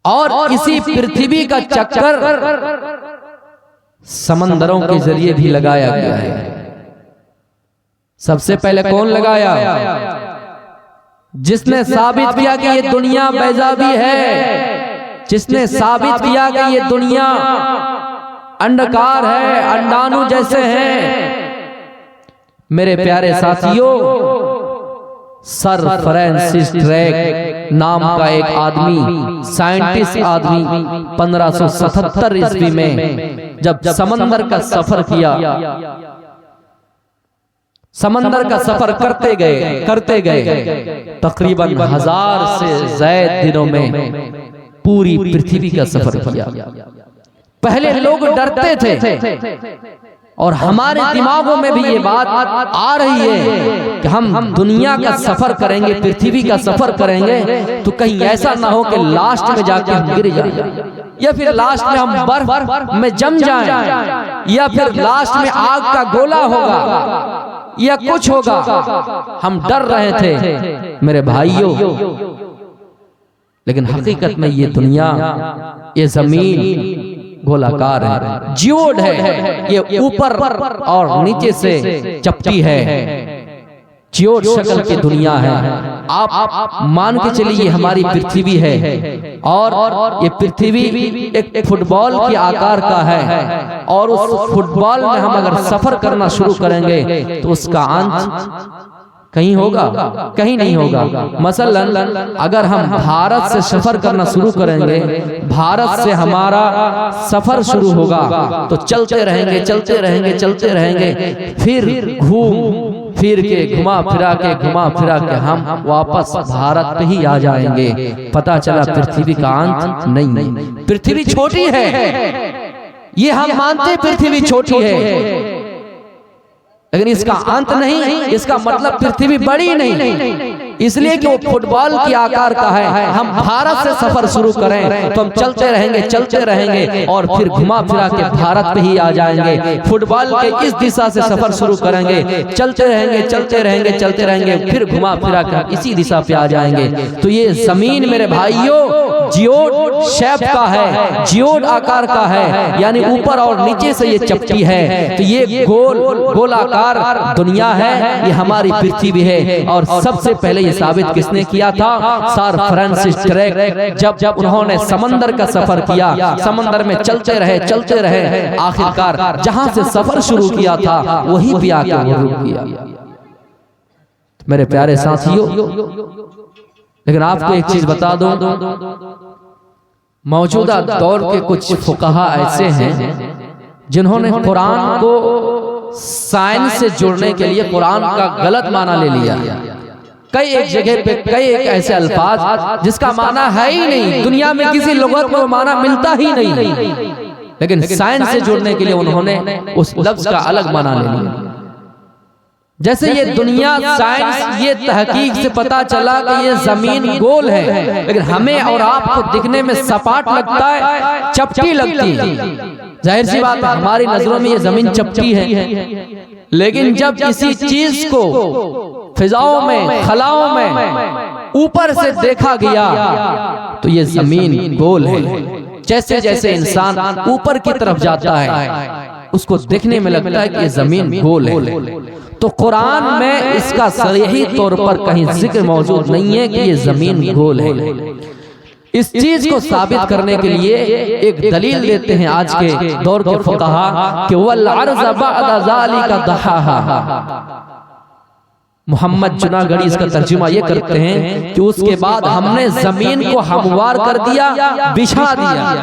[SPEAKER 1] और इसी पृथ्वी का चक्कर समंदरों के जरिए भी लगाया गया है। सबसे पहले कौन लगाया? जिसने साबित किया कि ये दुनिया बैजाबी है, जिसने साबित किया कि ये दुनिया अंडकार है, अंडाणु जैसे हैं। मेरे प्यारे साथियों, सर फ्रांसिस ड्रेक नाम का एक आदमी, साइंटिस्ट आदमी, 1577 ईस्वी में जब समंदर का सफर किया, समंदर का सफर करते गए तकरीबन 1000 से ज्यादा दिनों में पूरी पृथ्वी का सफर किया। पहले लोग डरते थे और हमारे दिमागों में भी ये बात आ रही है कि हम दुनिया का सफर करेंगे, पृथ्वी का सफर करेंगे तो कहीं ऐसा ना हो कि लास्ट में जाके हम गिर जाएं, या फिर लास्ट में हम बर्फ में जम जाएं, या फिर लास्ट में आग का गोला होगा या कुछ होगा। हम डर रहे थे मेरे भाइयों, लेकिन हकीकत में ये दुनिया, ये जमीन गोलाकार है, जियोड है, ये ऊपर और नीचे से चपटी है, जियोड शक्ल की दुनिया है। आप मान के चलिए ये हमारी पृथ्वी है और ये पृथ्वी एक फुटबॉल के आकार का है, और उस फुटबॉल में हम अगर सफर करना शुरू करेंगे तो उसका अंत कहीं होगा, कहीं नहीं होगा। मसलन अगर हम भारत से सफर करना शुरू करेंगे, भारत से हमारा सफर शुरू होगा तो चलते रहेंगे, चलते रहेंगे, चलते रहेंगे, फिर घूम फिर के घुमा फिरा के हम वापस भारत पे ही आ जाएंगे। पता चला पृथ्वी का अंत नहीं। पृथ्वी छोटी है, ये हम मानते पृथ्वी छोटी है, लेकिन इसका अंत नहीं, इसका मतलब पृथ्वी बड़ी नहीं, इसलिए कि वो फुटबॉल के आकार का है। हम भारत से सफर शुरू करें तो हम चलते रहेंगे, चलते रहेंगे और फिर घुमा फिरा के भारत पे ही आ जाएंगे। फुटबॉल के इस दिशा से सफर शुरू करेंगे, चलते रहेंगे, चलते रहेंगे, चलते रहेंगे, फिर घुमा फिरा के इसी दिशा पे आ जाएंगे। तो ये जमीन मेरे भाइयों जियोड शेप का है, जियोड आकार का है, यानी ऊपर और नीचे से ये चपटी है। तो ये गोलाकार दुनिया है, ये हमारी पृथ्वी है। और सबसे पहले ये साबित किसने किया था? Sir Francis Drake. जब उन्होंने समंदर का सफर किया, समंदर में चलते रहे, आखिरकार जहां से सफर शुरू किया था वही पे आके वो रुक गया। मेरे प्यारे साथियों, लेकिन आपको एक चीज बता दूं, मौजूदा दौर के कुछ फुकहा ऐसे हैं जिन्होंने कुरान को साइंस से जोड़ने के लिए कुरान का गलत माना ले लिया। कई एक जगह पे कई एक ऐसे अल्फाज जिसका माना है ही नहीं, दुनिया में किसी लुगत में माना मिलता ही नहीं, लेकिन साइंस से जोड़ने के लिए उन्होंने उस लफ्ज का अलग माना ले लिया। जैसे ये दुनिया साइंस ये तहकीक से पता चला कि ये जमीन गोल है, लेकिन हमें और आपको दिखने में सपाट लगता है, चपटी लगती है। जाहिर सी बात है हमारी नजरों में ये जमीन चपटी है, लेकिन जब किसी चीज को फिजाओं में खलाओं में ऊपर से देखा गया तो ये जमीन गोल है। जैसे जैसे इंसान ऊपर की तरफ जाता है उसको देखने में लगता है कि ये जमीन गोल है। तो कुरान में इसका सरीही तौर पर कहीं जिक्र मौजूद नहीं है कि ये जमीन गोल है। इस चीज को साबित करने के लिए एक दलील देते हैं आज के दौर के फुक़हा कि वल अर्ज़ बअद ज़ालिका दहाहा। मोहम्मद जुनागढ़ी इसका तर्जुमा ये करते हैं कि उसके बाद हमने जमीन को हमवार कर दिया, बिछा दिया,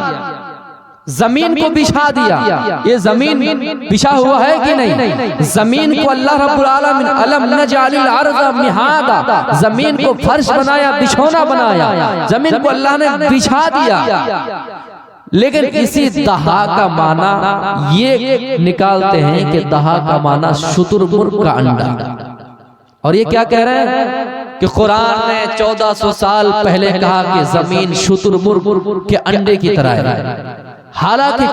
[SPEAKER 1] जमीन को बिछा दिया। ये जमीन बिछा हुआ है कि नहीं? जमीन को अल्लाह रब्बुल आलमीन अलम नजअलिल अर्ज़ मिहादा, जमीन को फर्श बनाया, बिछौना बनाया, जमीन को अल्लाह ने बिछा दिया। लेकिन इसी दहा का माना ये निकालते हैं कि दहा का माना शुतुरमुर्ग का अंडा। और ये क्या कह रहे हैं कि कुरान ने 1400 साल पहले कहा कि जमीन शुतुरमुर्ग के अंडे की तरह है। हालांकि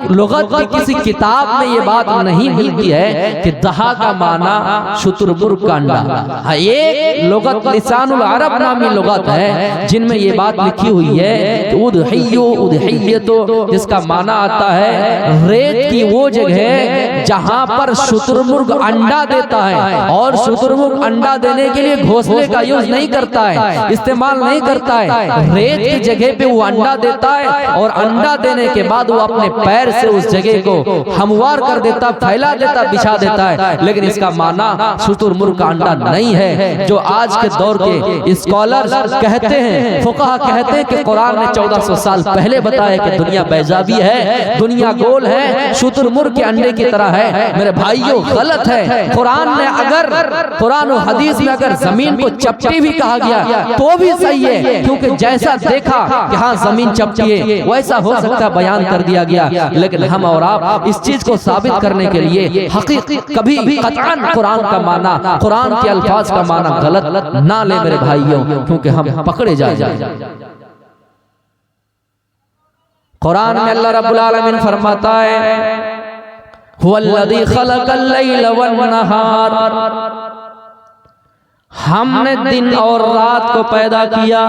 [SPEAKER 1] लुगत की किसी किताब में ये बात नहीं मिलती है कि दहा का माना शुतुरमुर्ग का अंडा। एक लुगत लिसानुल अरब नामी लुगत है जिनमें ये बात लिखी हुई है कि उदहियतो, जिसका माना आता है रेत की वो जगह जहां पर शुतुरमुर्ग अंडा देता है। और शुतुरमुर्ग अंडा देने के लिए घोंसले का यूज नहीं करता है, इस्तेमाल नहीं करता है। रेत की जगह पे वो अंडा देता है और अंडा देने के बाद वो अपने पैर से उस जगह को हमवार कर देता, फैला देता, बिछा देता है। लेकिन इसका माना शुतुरमुर्ग का अंडा नहीं है, जो आज के दौर के स्कॉलर्स कहते हैं, फुक़हा कहते हैं कि कुरान ने 1400 साल पहले बताया कि दुनिया बैजाबी है, दुनिया गोल है, शुतुरमुर्ग के अंडे की तरह है। मेरे भाइयों, गलत है। कुरान ने अगर कुरान और हदीस में अगर जमीन को चपटी भी कहा गया तो भी सही है, क्योंकि जैसा देखा कि हाँ जमीन चपटी है वैसा हो सकता बयान कर दिया गया। लेकिन हम और आप इस चीज को साबित करने के लिए हकीकी कभी कतअन कुरान का माना, कुरान के अल्फाज का माना गलत ना ले मेरे भाइयों, क्योंकि हम पकड़े जाए। कुरान में अल्लाह रब्बुल आलमीन फरमाता है हुवल्लज़ी खलक़ल लैल वन नहार, हमने दिन और रात को पैदा किया,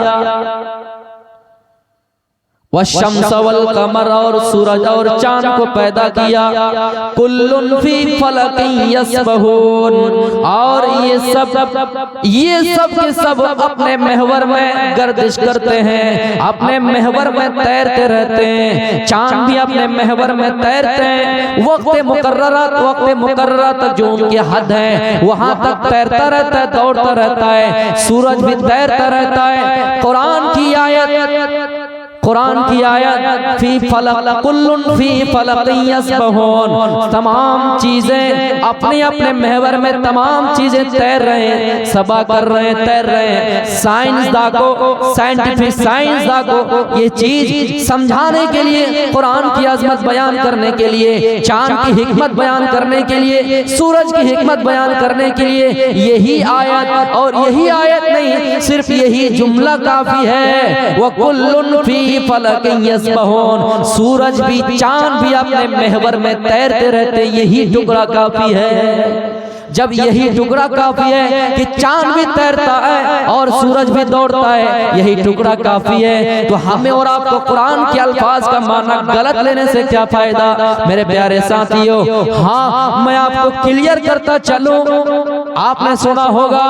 [SPEAKER 1] वश्शम्स वल कमर, और सूरज और चांद को पैदा किया, कुल्लुन फी फलकिन यस्बहून, और ये सब के सब अपने महवर में गर्दिश करते हैं, अपने महवर में तैरते रहते हैं। चांद भी अपने महवर में तैरते हैं, वक्त मुकर्ररा तक जो उनके हद है वहां तक तैरता रहता है, दौड़ता रहता है। सूरज भी तैरता रहता है। कुरान की आयत फी फलक कुल्लुन फी फलकिन यस्बहून, तमाम चीजें अपने अपने महवर में तमाम चीजें तैर रहे हैं, सबा कर रहे हैं, तैर रहे हैं। साइंटिफिक साइंसदां को ये चीज समझाने के लिए, कुरान की अजमत बयान करने के लिए, चांद की हिकमत बयान करने के लिए, सूरज की हिकमत बयान करने के लिए यही आयत, और यही आयत नहीं सिर्फ यही जुमला काफी है। वह कुल्लुन फी फलकिन यस्बहून, सूरज भी चांद भी अपने महवर में तैरते रहते, यही टुकड़ा काफी है। जब यही टुकड़ा काफी है कि चांद भी तैरता है और सूरज भी दौड़ता है, यही टुकड़ा काफी है, तो हमें और आपको कुरान के अल्फाज का माना गलत लेने से क्या फायदा? मेरे प्यारे साथियों, हाँ मैं आपको क्लियर करता चलूं आपने सुना होगा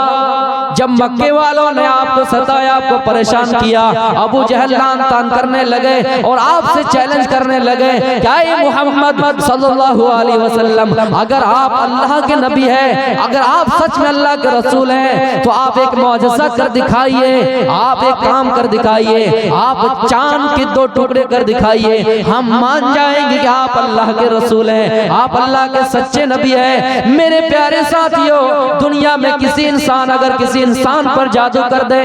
[SPEAKER 1] जब मक्के वालों ने आपको सताया, आपको परेशान किया, अबू जहल लान तान करने लगे और आपसे चैलेंज करने लगे, क्या ये मोहम्मद सल्लल्लाहु अलैहि वसल्लम अगर आप अल्लाह के नबी हैं, अगर आप सच में अल्लाह के रसूल हैं, तो आप एक मौजज़ा कर दिखाइए, आप एक काम कर दिखाइए, आप चांद के 2 टुकड़े कर दिखाइए, हम मान जाएंगे कि आप अल्लाह के रसूल हैं, आप अल्लाह के सच्चे नबी हैं। मेरे प्यारे साथियों, दुनिया में किसी इंसान अगर किसी इंसान पर जादू कर दे,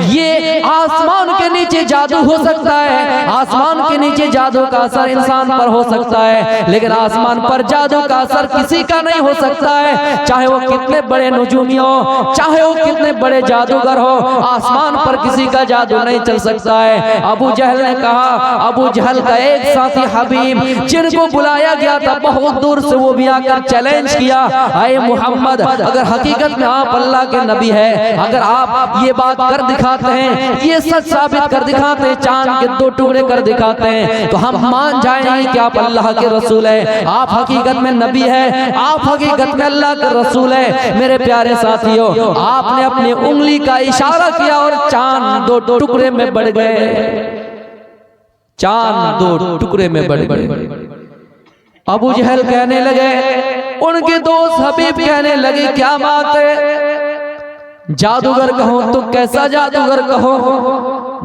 [SPEAKER 1] ये आसमान के नीचे जादू हो सकता है, आसमान के नीचे जादू का असर इंसान पर हो सकता है, लेकिन आसमान पर जादू का असर किसी का नहीं हो सकता है, चाहे वो कितने बड़े नजूमी हो, चाहे वो कितने बड़े जादूगर हो, आसमान पर किसी का जादू नहीं चल सकता है। अबू जहल ने कहा, अबू जहल का एक साथी हबीब जिनको बुलाया गया था बहुत दूर से, वो भी आकर चैलेंज किया, आए मोहम्मद अगर हकीकत में आप अल्लाह के नबी है, अगर आप ये बात कर दिखाते हैं, ये सच साबित कर दिखाते हैं, चांद के 2 टुकड़े कर दिखाते हैं, तो हम मान जाएंगे कि आप अल्लाह के रसूल है, आप हकीकत में नबी है, आप हकीकत में अल्लाह के रसूल है। मेरे प्यारे साथियों, आपने अपनी उंगली का इशारा किया और चांद 2 टुकड़े में बढ़ गए, चांद 2 टुकड़े में बढ़ गए। अबू जहल कहने लगे, उनके दोस्त हबीब कहने लगे, क्या बात है, जादूगर कहो तो कैसा जादूगर कहो,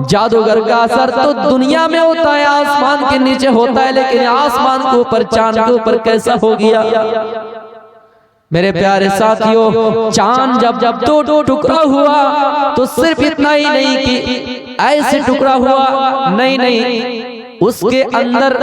[SPEAKER 1] जादूगर का असर तो दुनिया में होता है, आसमान के नीचे होता है, लेकिन आसमान के ऊपर चांद के ऊपर कैसा हो गया। मेरे प्यारे साथियों, चांद जब 2 टुकड़ा हुआ तो सिर्फ इतना ही नहीं कि ऐसे टुकड़ा हुआ, नहीं, उसके अंदर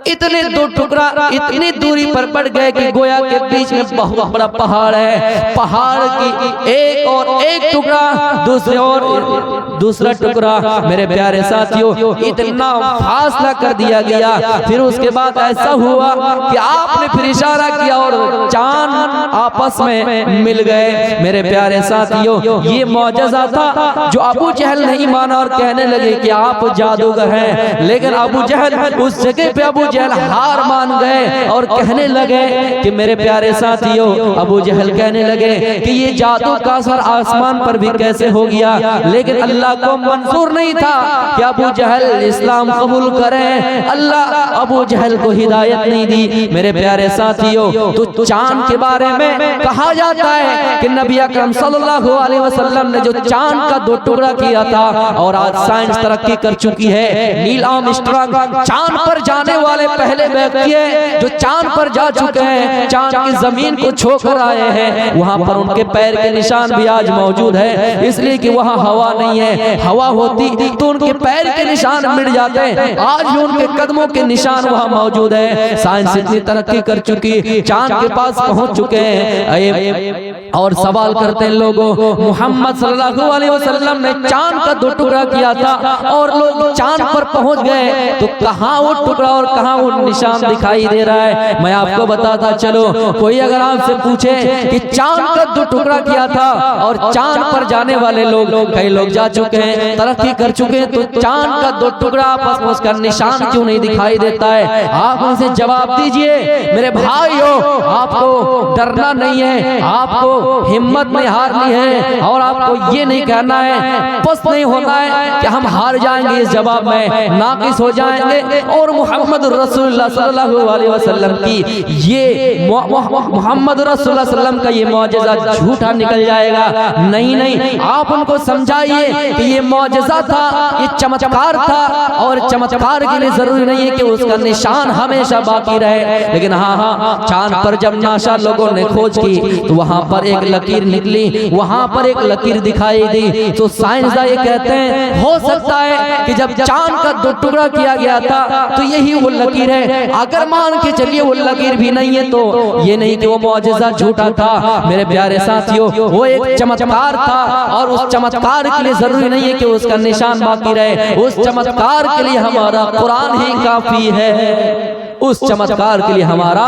[SPEAKER 1] इतने 2 टुकड़ा इतनी दूरी पर बढ़ गए कि गोया के बीच में बहुत बड़ा पहाड़ है, पहाड़ की एक और एक टुकड़ा दूसरे और दूसरा टुकड़ा। मेरे प्यारे साथियों, इतना फासला कर दिया गया। फिर उसके बाद ऐसा हुआ कि आपने फिर इशारा किया और चांद आपस में मिल गए। मेरे प्यारे साथियों, ये मौजज़ा था जो अबू जहल नहीं माना और कहने लगे कि आप जादूगर हैं, लेकिन अबू जहल उस जगह पे अबू जहल हार मान गए और कहने लगे कि मेरे प्यारे साथियों, अबू जहल कहने लगे कि ये जादू का असर आसमान पर भी कैसे हो गया, लेकिन अल्लाह को मंजूर नहीं था कि अबू जहल इस्लाम कबूल करें, अल्लाह अबू जहल को हिदायत नहीं दी। मेरे प्यारे साथियों, तो चांद के बारे में कहा जाता है कि नबी अकरम सल्लल्लाहु अलैहि वसल्लम ने जो चांद का 2 टुकड़ा किया था, और आज साइंस तरक्की कर चुकी है, नील आर्मस्ट्रांग चांद पर जाने वाले पहले व्यक्ति हैं जो चांद पर जा चुके हैं, चांद की जमीन को छू कर आए हैं। वहां पर उनके पैर के निशान भी आज मौजूद है, इसलिए कि वहां हवा नहीं है, हवा होती तो उनके पैर के निशान मिट जाते हैं, आज भी उनके कदमों के निशान वहां मौजूद है। साइंस इतनी तरक्की कर चुकी, चांद के पास पहुंच चुके हैं। और सवाल करते हैं लोगों, मोहम्मद सल्लल्लाहु अलैहि वसल्लम ने चांद का 2 टुकड़ा किया था और लोग चांद पर पहुंच गए, तो कहां वो टुकड़ा और कहां वो निशान दिखाई दे रहा है। मैं आपको बताता चलो, कोई अगर आपसे पूछे कि चांद का 2 टुकड़ा किया था और चांद पर जाने वाले लोग कई लोग जा चुके हैं, तरक्की कर चुके हैं, तो चांद का 2 टुकड़ा आपस में उसका निशान क्यों नहीं दिखाई देता है? आप उनसे जवाब दीजिए। मेरे भाइयों, आपको डरना नहीं है, आपको हिम्मत नहीं हारनी है, और आपको ये नहीं कहना है, बस नहीं होना है कि हम हार जाएंगे इस जवाब में, नाकिस हो जाएंगे और मोहम्मद रसूलुल्लाह सल्लल्लाहु अलैहि वसल्लम की ये मोहम्मद रसूलुल्लाह सल्लल्लाहु का ये मौजज़ा झूठा निकल जाएगा। नहीं, आप उनको समझाइए कि ये मौजज़ा था, ये चमत्कार था, और चमत्कार के लिए जरूरी नहीं है कि उसका निशान हमेशा बाकी रहे। लेकिन हाँ, चांद पर जब नासा लोगों ने खोज की तो वहां पर एक लकीर निकली, वहां पर एक लकीर दिखाई दी। तो साइंसदान ये कहते हैं, हो सकता है कि जब चांद का 2 टुकड़ा किया गया था तो यही वो लकीर है। अगर मान के चलिए वो लकीर भी नहीं है तो ये नहीं कि वो मौजज़ा झूठा था। मेरे प्यारे साथियों, वो एक चमत्कार था, और उस चमत्कार के लिए जरूरी नहीं है कि उसका निशान बाकी रहे, उस चमत्कार के लिए हमारा कुरान ही काफी है। उस चमत्कार के लिए हमारा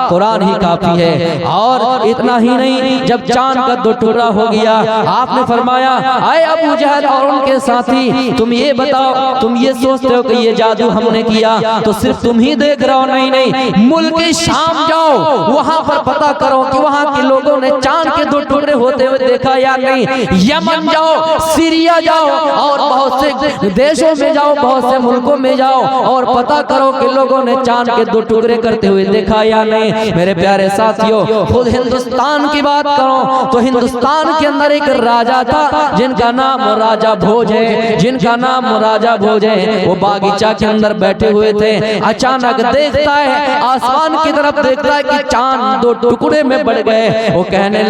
[SPEAKER 1] कुरान ही काफी है। और इतना ही नहीं, जब चांद का दो टुकड़ा हो गया, आपने फरमाया आए अबू जहल और उनके साथी, तुम ये बताओ, तुम ये सोचते हो कि ये जादू हमने किया तो सिर्फ तुम ही देख रहे हो? नहीं नहीं, मुल्क शाम जाओ, वहां पर पता करो कि वहां के लोगों ने चांद के दो टुकड़े होते हुए देखा या नहीं। यमन जाओ, सीरिया जाओ और बहुत से देशों में जाओ, बहुत से मुल्कों में जाओ और पता करो कि लोगों ने चांद के दो टुकड़े करते हुए देखा या नहीं। मेरे प्यारे साथियों, खुद हिंदुस्तान की बात करो तो हिंदुस्तान के अंदर एक राजा था जिनका नाम राजा भोज है, जिनका नाम राजा भोज है। वो बागीचा के अंदर बैठे हुए थे, अचानक देखता है आसमान की तरफ, देखता है कि चांद दो टुकड़े में बढ़ गए। वो कहने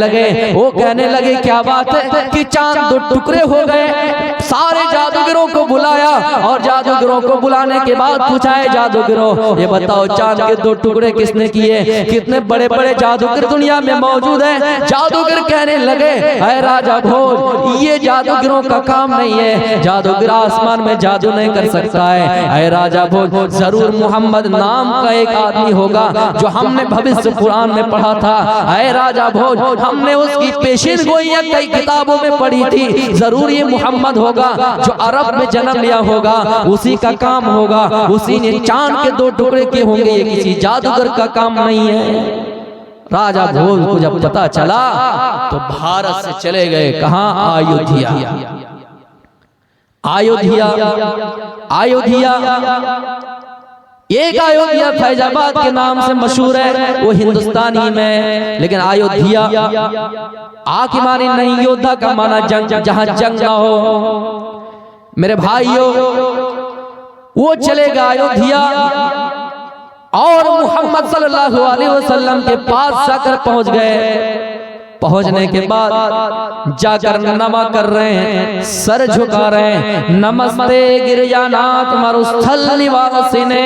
[SPEAKER 1] लगे क्या बात है कि चांद दो टुकड़े हो गए। सारे जादूगरों को बुलाया और जादूगरों को बुलाने के बाद पूछा है जादूगरों ये बताओ चांद के दो टुकड़े किसने किए? कितने बड़े बड़े जादूगर दुनिया में मौजूद हैं। जादूगर कहने लगे है राजा भोज, ये जादूगरों का काम नहीं है, जादूगर आसमान में जादू नहीं कर सकता है राजा भोज। जरूर मोहम्मद नाम का एक आदमी होगा जो हमने भविष्य कुरान में पढ़ा था। है राजा भोज, हमने उसकी पेशिन गोइयां कई किताबों में पढ़ी थी। जरूर ये मोहम्मद होगा जो अरब में जन्म लिया होगा, उसी का काम होगा, उसी ने चांद के दो टुकड़े किए होंगे, ये किसी जादूगर का काम नहीं है। राजा भोज को जब पता चला तो भारत से चले गए कहां? अयोध्या। अयोध्या अयोध्या एक अयोध्या फैजाबाद के नाम से मशहूर है, वो हिंदुस्तानी में, लेकिन अयोध्या आ की मानी नहीं, योद्धा का माना जंग, जहां जंग ना हो। मेरे भाइयों, वो चलेगा अयोध्या और मोहम्मद सल्लल्लाहु अलैहि वसल्लम के पास जाकर पहुंच गए। पहुंचने के बाद जाकर नमा कर रहे हैं, सर झुका रहे हैं, नमस्ते गिरजानाथ मरुस्थल निवासिने,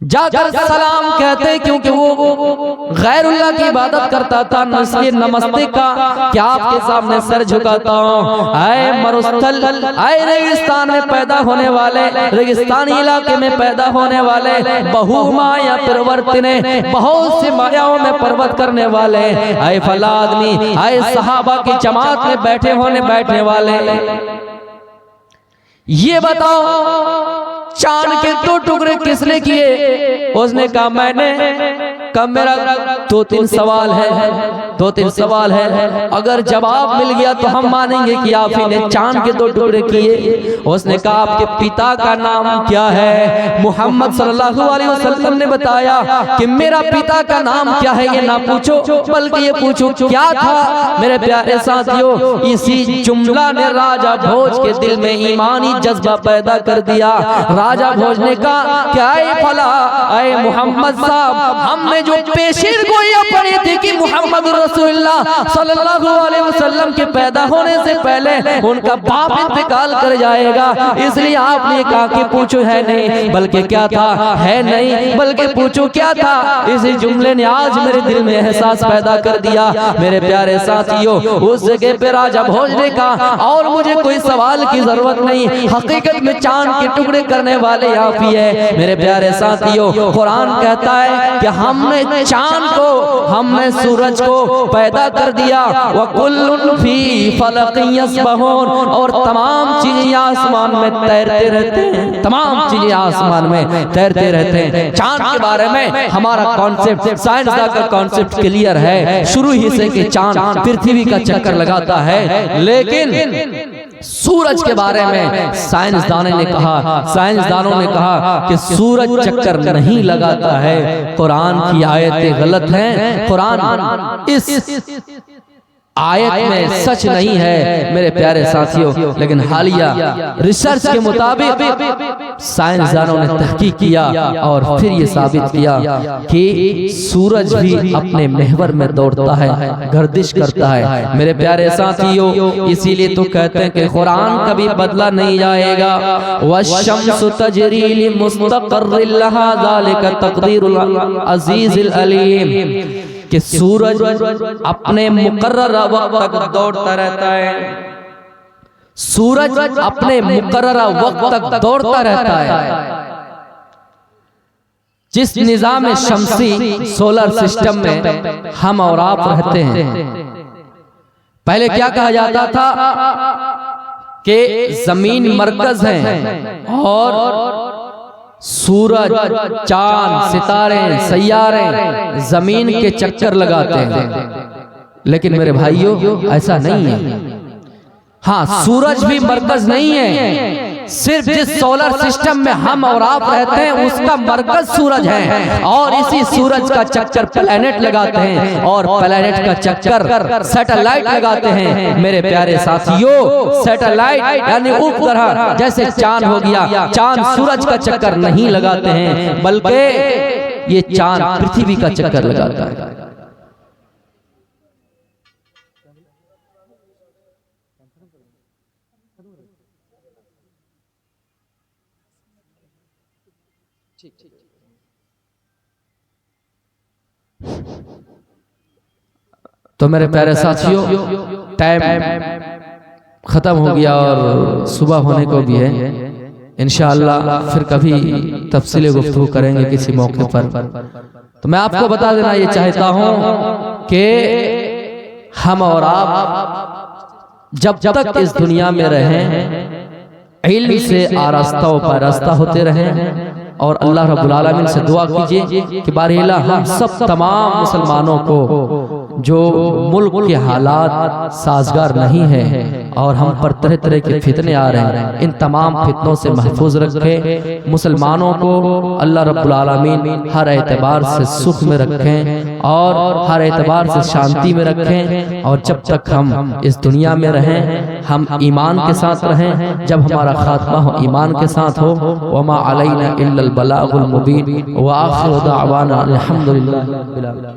[SPEAKER 1] जाकर सलाम कहते, क्योंकि वो गैरुल्लाह की इबादत करता था, इसलिए नमस्ते का क्या आपके सामने सर झुकाता हूँ। आए मरुस्थल, आए रेगिस्तान में पैदा होने वाले, रेगिस्तानी इलाके में पैदा होने वाले, बहु माया प्रवर्तने, बहुत सी मायाओं में पर्वत करने वाले, आए फला आदमी, आए सहाबा की जमात में बैठने वाले, ये बताओ चांद के दो टुकड़े किसने किए? उसने कहा मैंने। कब? मेरा दो तीन सवाल है, अगर जवाब मिल गया तो हम मानेंगे कि आप ही ने चांद के दो टुकड़े किए। उसने कहा आपके पिता का नाम क्या है? मोहम्मद सल्लल्लाहु अलैहि वसल्लम ने बताया कि मेरा पिता का नाम क्या है ये ना पूछो, बल्कि ये पूछो क्या था। मेरे प्यारे साथियों, इसी जुमला ने राजा भोज के दिल में ईमानी जज्बा पैदा कर दिया। राजा भोज ने कहा क्या फला, आए मोहम्मद साहब, हमने जो पेशीर गोइयां पढ़ी थी कि मोहम्मद रसूलुल्लाह सल्लल्लाहु अलैहि वसल्लम के पैदा होने से पहले उनका बाप इंतकाल कर जाएगा, इसलिए आपने कहा कि पूछो है नहीं, बल्कि क्या था? है नहीं, बल्कि पूछो क्या था। इसी जुमले ने आज मेरे दिल में एहसास पैदा कर दिया। मेरे प्यारे साथियों, उस जगह पे राजा भोज ने कहा और मुझे कोई सवाल की जरूरत नहीं, हकीकत में चांद के टुकड़े करने वाले आप ही है। मेरे प्यारे साथियों, कुरान कहता है कि हमने चांद को, हमने सूरज को पैदा कर दिया। वकुल्लुन फी फलकिन यस्बहून, और तमाम चीजें आसमान में तैरते रहते हैं, तमाम चीजें आसमान में तैरते रहते हैं। चांद के बारे में हमारा कॉन्सेप्ट, साइंसदान का कॉन्सेप्ट क्लियर है शुरू ही से कि चांद पृथ्वी का चक्कर लगाता है, लेकिन सूरज के बारे में साइंसदानों ने कहा कि सूरज चक्कर नहीं लगाता है। कुरान की आयतें गलत हैं, कुरान इस आयत में सच नहीं है मेरे प्यारे साथियों। लेकिन हालिया रिसर्च के मुताबिक साइंसदानों ने तहकीक किया और फिर ये साबित किया कि सूरज भी अपने महवर में दौड़ता है, गर्दिश करता है। मेरे प्यारे साथियों, इसीलिए तो कहते हैं कि कुरान कभी बदला नहीं जाएगा। वश्शम्सु तजरी लिमुस्तक़र्रिन लहा ज़ालिका तक़दीरुल अज़ीज़िल अलीम, कि सूरज अपने मुकर्रर वक्त तक दौड़ता रहता है, सूरज अपने मुकर्रर वक्त तक दौड़ता रहता है। जिस निजाम शमसी सोलर सिस्टम में हम और आप रहते हैं, पहले क्या कहा जाता था कि जमीन मरकज है और सूरज, चांद, सितारे, सैयारे जमीन के चक्कर लगाते हैं। लेकिन मेरे भाइयों ऐसा नहीं है। हाँ, सूरज भी मरकज नहीं है। सिर्फ जिस सोलर सिस्टम में हम और आप रहते हैं उसका मरकज सूरज है, और इसी सूरज का चक्कर प्लैनेट लगाते हैं, और प्लैनेट का चक्कर सैटेलाइट लगाते हैं। मेरे प्यारे साथियों, सैटेलाइट यानी उपग्रह जैसे चांद हो गया, चांद सूरज का चक्कर नहीं लगाते हैं, बल्कि ये चांद पृथ्वी का चक्कर लगाता है। तो मेरे प्यारे साथियों, टाइम खत्म हो गया और सुबह होने को भी है। इंशाअल्लाह फिर कभी तफसीली गुफ्तगू करेंगे किसी मौके पर। तो मैं आपको बता देना ये चाहता हूं कि हम और आप जब तक इस दुनिया में रहें, इल्म से आरास्ता व पारास्ता होते रहें, और अल्लाह रब्बुल आलमीन से दुआ कीजिए कि बारिला हम सब तमाम मुसलमानों को जो मुल्क के हालात साजगार नहीं है और हम पर तरह तरह के फितने आ रहे हैं, इन तमाम फितनों से महफूज रखें। मुसलमानों को अल्लाह रब्बुल आलमीन हर एतबार से सुख में रखें और हर एतबार से शांति में रखें। और जब तक हम इस दुनिया में रहें, हम ईमान के साथ रहें। जब हमारा खात्मा हो ईमान के साथ हो। वमा अलैना इल्लल बलागुल मुबीन व आखिरु दावाना अल्हम्दुलिल्लाहि रब्बिल आलमीन।